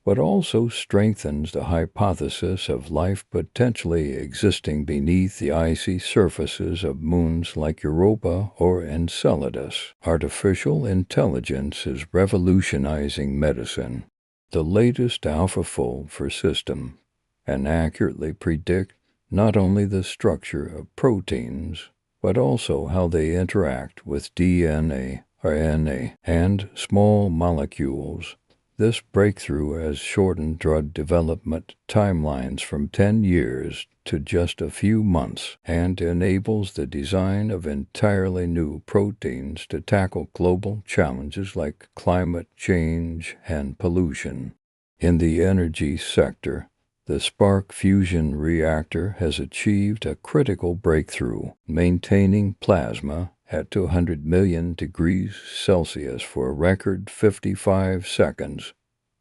but also strengthens the hypothesis of life potentially existing beneath the icy surfaces of moons like Europa or Enceladus. Artificial intelligence is revolutionizing medicine. The latest AlphaFold system can accurately predict not only the structure of proteins, but also how they interact with DNA, RNA, and small molecules. This breakthrough has shortened drug development timelines from 10 years to just a few months and enables the design of entirely new proteins to tackle global challenges like climate change and pollution. In the energy sector, the Spark Fusion Reactor has achieved a critical breakthrough, maintaining plasma at 200 million degrees Celsius for a record 55 seconds,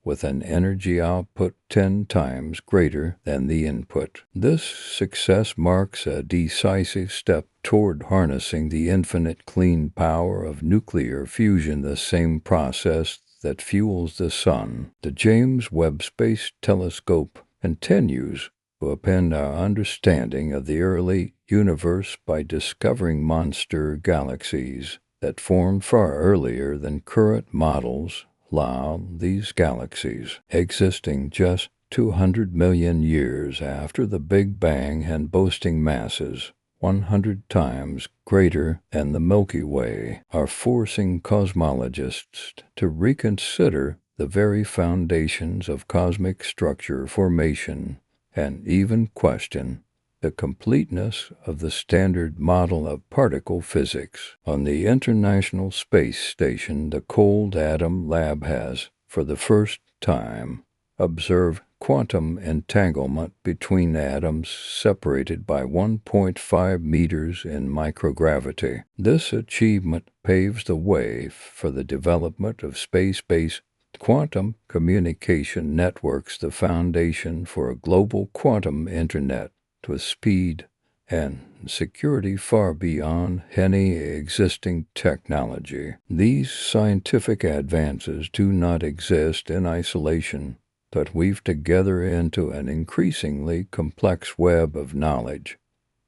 with an energy output 10 times greater than the input. This success marks a decisive step toward harnessing the infinite clean power of nuclear fusion, the same process that fuels the sun. The James Webb Space Telescope continues to upend our understanding of the early universe by discovering monster galaxies that formed far earlier than current models allow. These galaxies, existing just 200 million years after the Big Bang and boasting masses 100 times greater than the Milky Way, are forcing cosmologists to reconsider the very foundations of cosmic structure formation and even question the completeness of the standard model of particle physics. On the International Space Station, the Cold Atom Lab has, for the first time, observed quantum entanglement between atoms separated by 1.5 meters in microgravity. This achievement paves the way for the development of space-based quantum communication networks, the foundation for a global quantum internet with speed and and security far beyond any existing technology. These scientific advances do not exist in isolation, but weave together into an increasingly complex web of knowledge.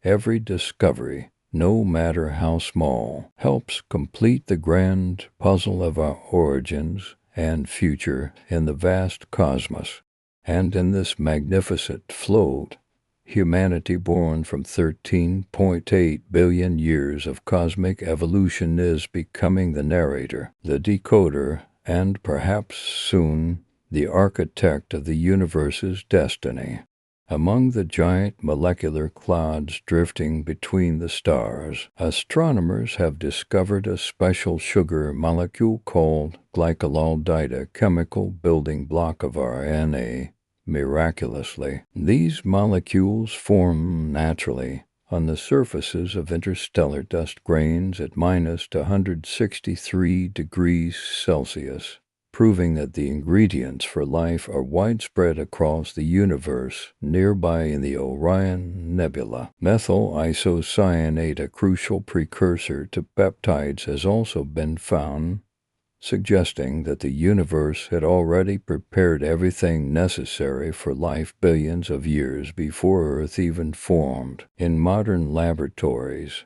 Every discovery, no matter how small, helps complete the grand puzzle of our origins and future in the vast cosmos. And in this magnificent float, humanity born from 13.8 billion years of cosmic evolution is becoming the narrator, the decoder, and perhaps soon the architect of the universe's destiny. Among the giant molecular clouds drifting between the stars, astronomers have discovered a special sugar molecule called glycolaldite, a chemical building block of RNA. Miraculously, these molecules form naturally on the surfaces of interstellar dust grains at minus 163 degrees Celsius, proving that the ingredients for life are widespread across the universe. Nearby in the Orion Nebula, methyl isocyanate, a crucial precursor to peptides, has also been found, suggesting that the universe had already prepared everything necessary for life billions of years before Earth even formed. In modern laboratories,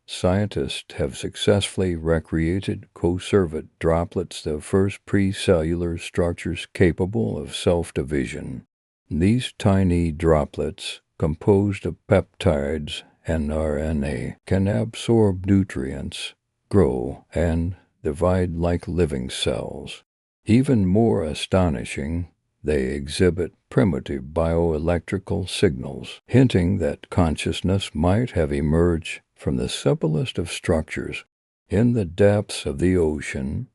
scientists have successfully recreated co-servant droplets, the first pre-cellular structures capable of self-division. These tiny droplets, composed of peptides and RNA, can absorb nutrients, grow, and divide like living cells. Even more astonishing, they exhibit primitive bioelectrical signals, hinting that consciousness might have emerged from the simplest of structures. In the depths of the ocean,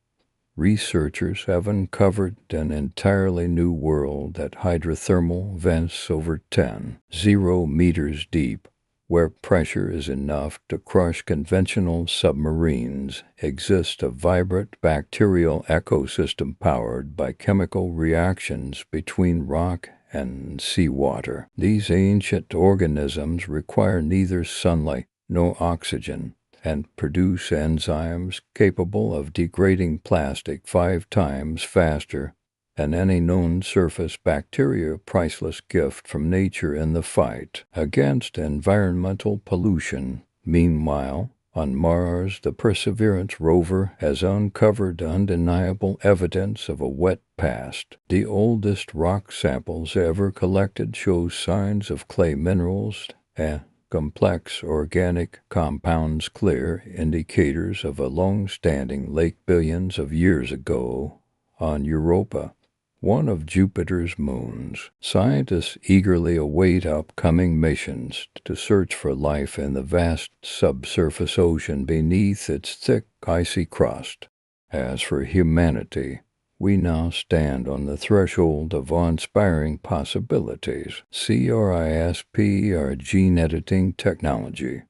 researchers have uncovered an entirely new world at hydrothermal vents over 10,000 meters deep, where pressure is enough to crush conventional submarines. Exists a vibrant bacterial ecosystem powered by chemical reactions between rock and seawater. These ancient organisms require neither sunlight nor oxygen, and produce enzymes capable of degrading plastic 5 times faster than any known surface bacteria, a priceless gift from nature in the fight against environmental pollution. Meanwhile, on Mars, the Perseverance rover has uncovered undeniable evidence of a wet past. The oldest rock samples ever collected show signs of clay minerals and complex organic compounds, clear indicators of a long-standing lake billions of years ago. On Europa, one of Jupiter's moons, scientists eagerly await upcoming missions to search for life in the vast subsurface ocean beneath its thick, icy crust. As for humanity, we now stand on the threshold of awe-inspiring possibilities. CRISPR, our gene editing technology,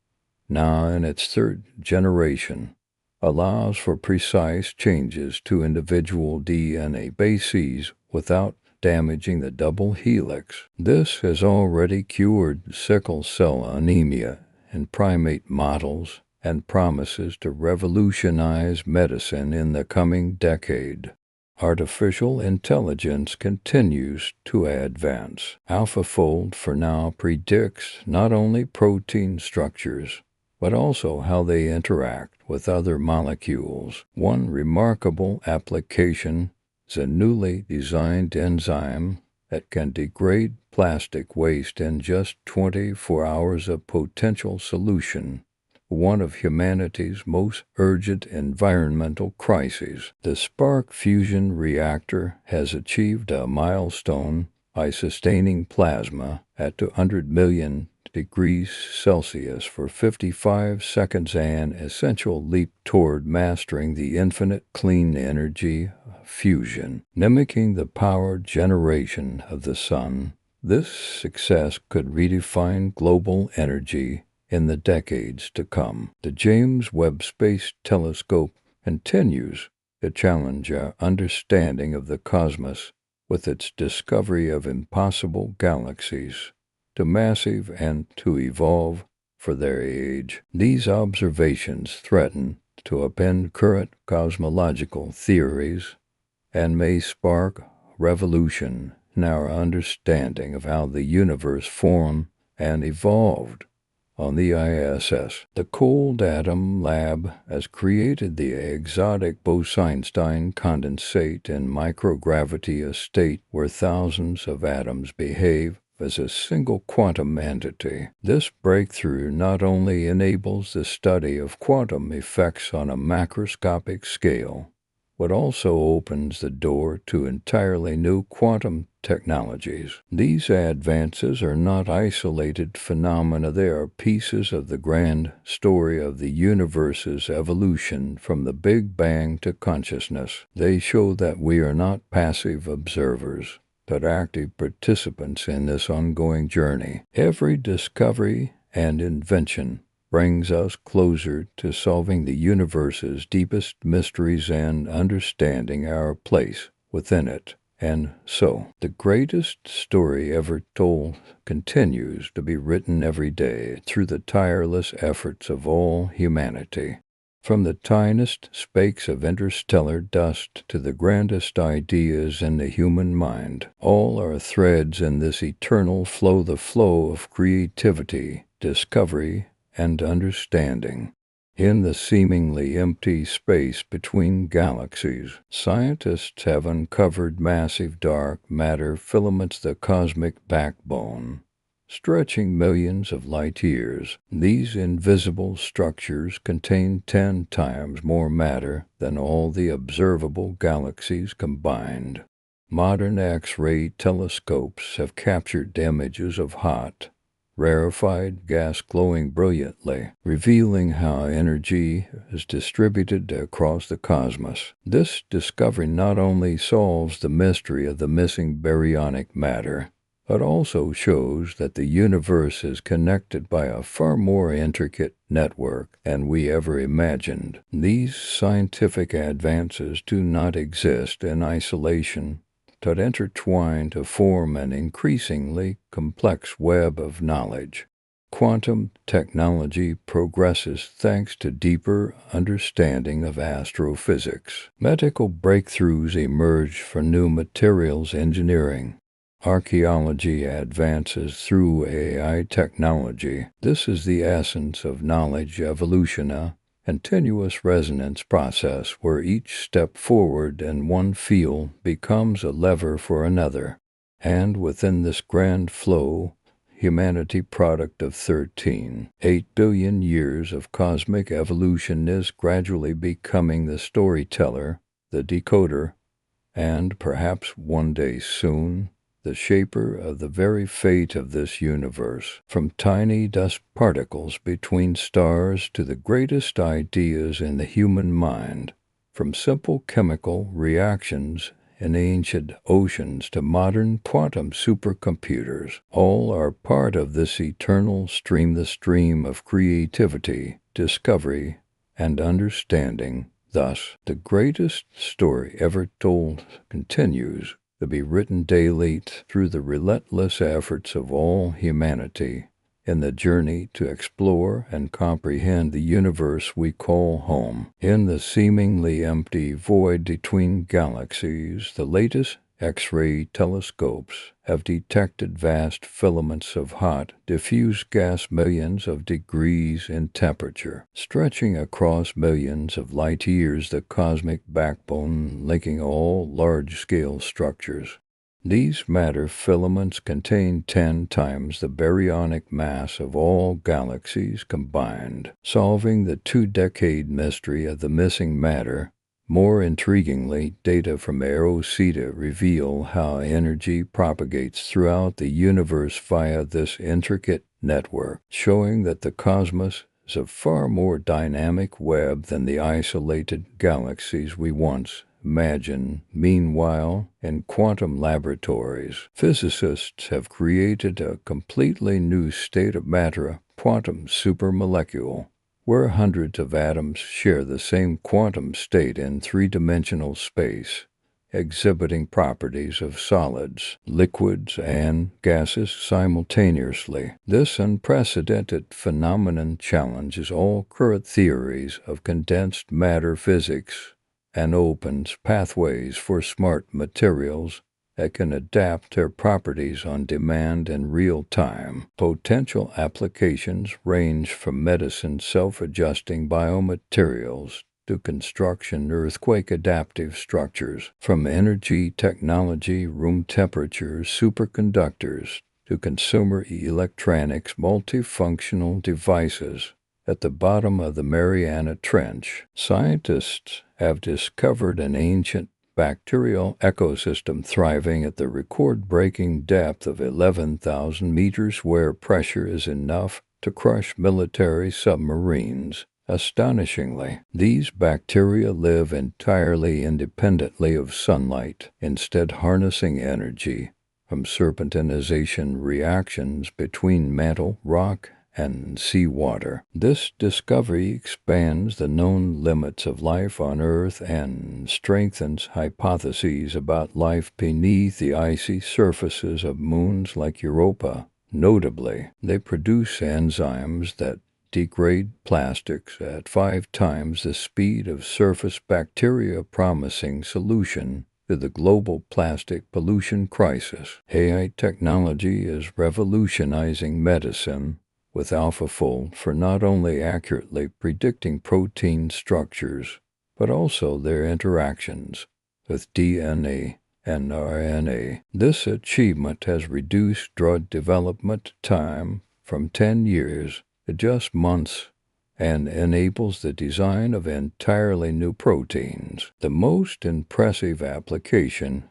now in its 3rd generation, allows for precise changes to individual DNA bases without damaging the double helix. This has already cured sickle cell anemia in primate models and promises to revolutionize medicine in the coming decade. Artificial intelligence continues to advance. AlphaFold for now predicts not only protein structures, but also how they interact with other molecules. One remarkable application is a newly designed enzyme that can degrade plastic waste in just 24 hours, of potential solution, one of humanity's most urgent environmental crises. The Spark fusion reactor has achieved a milestone by sustaining plasma at 200 million degrees Celsius for 55 seconds, an essential leap toward mastering the infinite clean energy fusion, mimicking the power generation of the sun. This success could redefine global energy in the decades to come. The James Webb Space Telescope continues to challenge our understanding of the cosmos with its discovery of impossible galaxies. To massive and to evolve, for their age. These observations threaten to upend current cosmological theories and may spark revolution in our understanding of how the universe formed and evolved. On the ISS, the Cold Atom Lab has created the exotic Bose-Einstein condensate in microgravity, a state where thousands of atoms behave as a single quantum entity. This breakthrough not only enables the study of quantum effects on a macroscopic scale, but also opens the door to entirely new quantum technologies. These advances are not isolated phenomena. They are pieces of the grand story of the universe's evolution from the Big Bang to consciousness. They show that we are not passive observers, but active participants in this ongoing journey. Every discovery and invention brings us closer to solving the universe's deepest mysteries and understanding our place within it. And so, the greatest story ever told continues to be written every day through the tireless efforts of all humanity. From the tiniest specks of interstellar dust to the grandest ideas in the human mind, all are threads in this eternal flow, the flow of creativity, discovery, and understanding. In the seemingly empty space between galaxies, scientists have uncovered massive dark matter filaments, the cosmic backbone, stretching millions of light years. These invisible structures contain 10 times more matter than all the observable galaxies combined. Modern X-ray telescopes have captured images of hot, rarefied gas glowing brilliantly, revealing how energy is distributed across the cosmos. This discovery not only solves the mystery of the missing baryonic matter, but also shows that the universe is connected by a far more intricate network than we ever imagined. These scientific advances do not exist in isolation, but intertwine to form an increasingly complex web of knowledge. Quantum technology progresses thanks to deeper understanding of astrophysics. Medical breakthroughs emerge for new materials engineering. Archaeology advances through AI technology. This is the essence of knowledge evolution, a continuous resonance process where each step forward in one field becomes a lever for another. And within this grand flow, humanity, product of 13.8 billion years of cosmic evolution, is gradually becoming the storyteller, the decoder, and perhaps one day soon, the shaper of the very fate of this universe. From tiny dust particles between stars to the greatest ideas in the human mind, from simple chemical reactions in ancient oceans to modern quantum supercomputers, all are part of this eternal stream, the stream of creativity, discovery, and understanding. Thus, the greatest story ever told continues to be written daily through the relentless efforts of all humanity in the journey to explore and comprehend the universe we call home. In the seemingly empty void between galaxies, the latest X-ray telescopes have detected vast filaments of hot, diffuse gas millions of degrees in temperature, stretching across millions of light years, the cosmic backbone linking all large-scale structures. These matter filaments contain 10 times the baryonic mass of all galaxies combined, solving the 2-decade mystery of the missing matter. More intriguingly, data from Rosetta reveal how energy propagates throughout the universe via this intricate network, showing that the cosmos is a far more dynamic web than the isolated galaxies we once imagined. Meanwhile, in quantum laboratories, physicists have created a completely new state of matter, a quantum supermolecule, where hundreds of atoms share the same quantum state in three-dimensional space. exhibiting properties of solids, liquids, and gases simultaneously. This unprecedented phenomenon challenges all current theories of condensed matter physics and opens pathways for smart materials that can adapt their properties on demand in real time. Potential applications range from medicine self-adjusting biomaterials to construction earthquake adaptive structures, from energy technology room temperature superconductors to consumer electronics multifunctional devices. At the bottom of the Mariana Trench, scientists have discovered an ancient bacterial ecosystem thriving at the record-breaking depth of 11,000 meters, where pressure is enough to crush military submarines. Astonishingly, these bacteria live entirely independently of sunlight, instead harnessing energy from serpentinization reactions between mantle rock and seawater. This discovery expands the known limits of life on Earth and strengthens hypotheses about life beneath the icy surfaces of moons like Europa. Notably, they produce enzymes that degrade plastics at 5 times the speed of surface bacteria, promising solution to the global plastic pollution crisis. AI technology is revolutionizing medicine, with AlphaFold for not only accurately predicting protein structures, but also their interactions with DNA and RNA. This achievement has reduced drug development time from 10 years to just months and enables the design of entirely new proteins. The most impressive application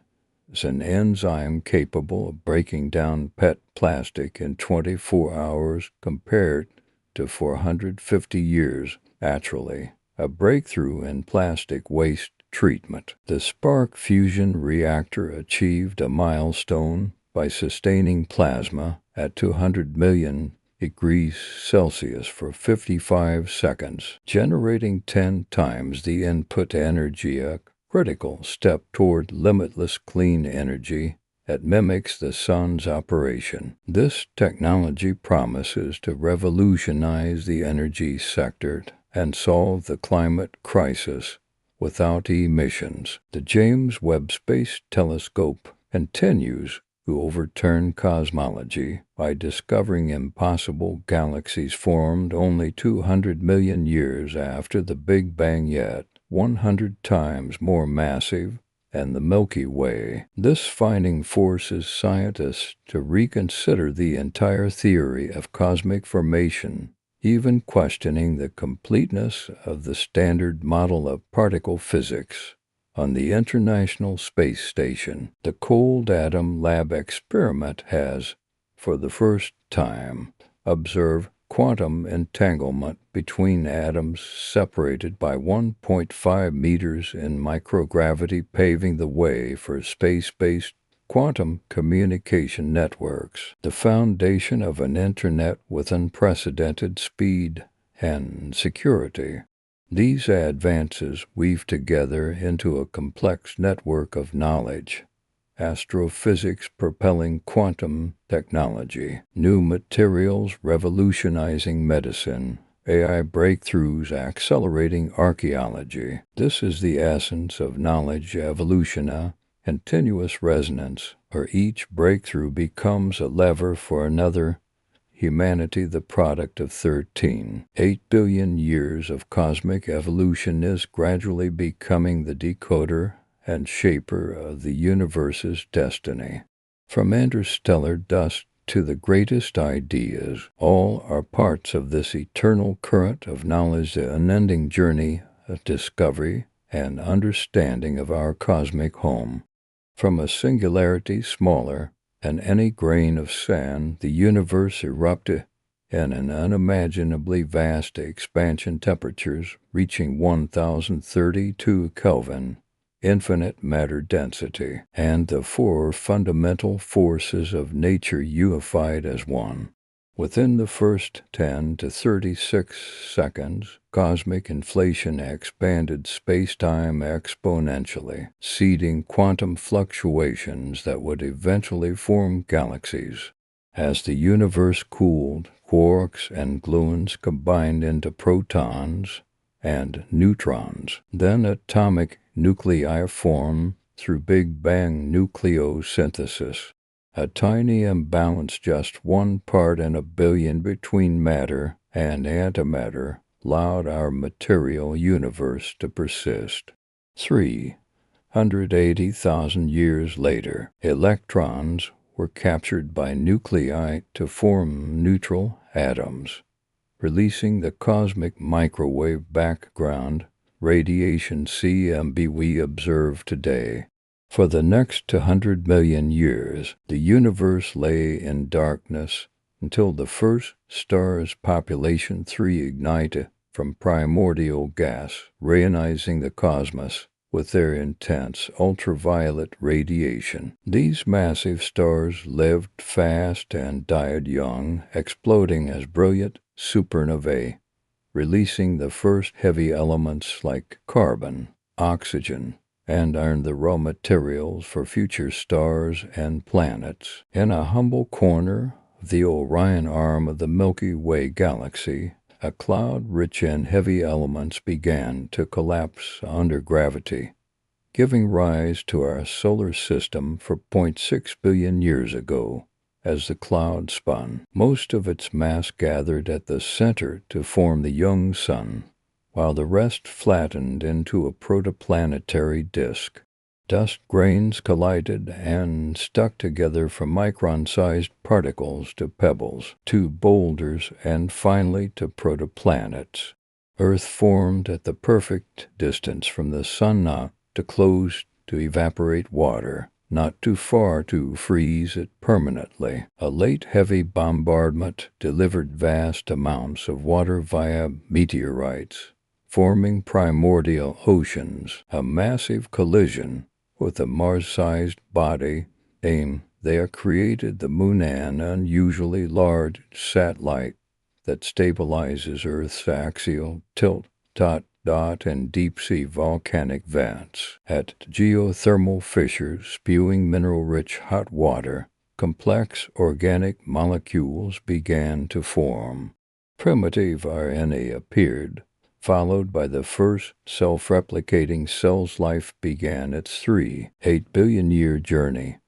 is an enzyme capable of breaking down PET plastic in 24 hours compared to 450 years, actually a breakthrough in plastic waste treatment. The Spark fusion reactor achieved a milestone by sustaining plasma at 200 million degrees Celsius for 55 seconds, generating 10 times the input energy, a critical step toward limitless clean energy that mimics the sun's operation. This technology promises to revolutionize the energy sector and solve the climate crisis without emissions. The James Webb Space Telescope continues to overturn cosmology by discovering impossible galaxies formed only 200 million years after the Big Bang, yet 100 times more massive than the Milky Way. This finding forces scientists to reconsider the entire theory of cosmic formation, even questioning the completeness of the standard model of particle physics. On the International Space Station, the Cold Atom Lab experiment has, for the first time, observed quantum entanglement between atoms separated by 1.5 meters in microgravity, paving the way for space-based quantum communication networks, the foundation of an internet with unprecedented speed and security. These advances weave together into a complex network of knowledge: astrophysics propelling quantum technology, new materials revolutionizing medicine, AI breakthroughs accelerating archaeology. This is the essence of knowledge evolution, continuous resonance, where each breakthrough becomes a lever for another. Humanity, the product of 13.8 billion years of cosmic evolution, is gradually becoming the decoder and shaper of the universe's destiny. From interstellar dust to the greatest ideas, all are parts of this eternal current of knowledge, the unending journey of discovery and understanding of our cosmic home. From a singularity smaller than any grain of sand, the universe erupted in an unimaginably vast expansion, temperatures reaching 1032 Kelvin, infinite matter density, and the 4 fundamental forces of nature unified as one. Within the first 10 to 36 seconds, cosmic inflation expanded spacetime exponentially, seeding quantum fluctuations that would eventually form galaxies. As the universe cooled, quarks and gluons combined into protons and neutrons. Then atomic nuclei formed through Big Bang nucleosynthesis. A tiny imbalance, just 1 part in a billion between matter and antimatter, allowed our material universe to persist. 380,000 years later, electrons were captured by nuclei to form neutral atoms, releasing the cosmic microwave background radiation CMB we observe today. For the next 100 million years, the universe lay in darkness until the first star's population 3 ignited from primordial gas, ionizing the cosmos with their intense ultraviolet radiation. These massive stars lived fast and died young, exploding as brilliant supernovae, releasing the first heavy elements like carbon, oxygen, and iron, the raw materials for future stars and planets. In a humble corner of the Orion arm of the Milky Way galaxy, a cloud rich in heavy elements began to collapse under gravity, giving rise to our solar system 4.6 billion years ago. As the cloud spun, most of its mass gathered at the center to form the young sun, while the rest flattened into a protoplanetary disk. Dust grains collided and stuck together from micron-sized particles to pebbles, to boulders, and finally to protoplanets. Earth formed at the perfect distance from the sun, not too close to evaporate water, not too far to freeze it permanently. A late heavy bombardment delivered vast amounts of water via meteorites, forming primordial oceans. A massive collision with a Mars-sized body they created the Moon, an unusually large satellite that stabilizes Earth's axial tilt, and deep-sea volcanic vents. At geothermal fissures spewing mineral-rich hot water, complex organic molecules began to form. Primitive RNA appeared, followed by the first self-replicating cells. Life began its 3.8 billion-year journey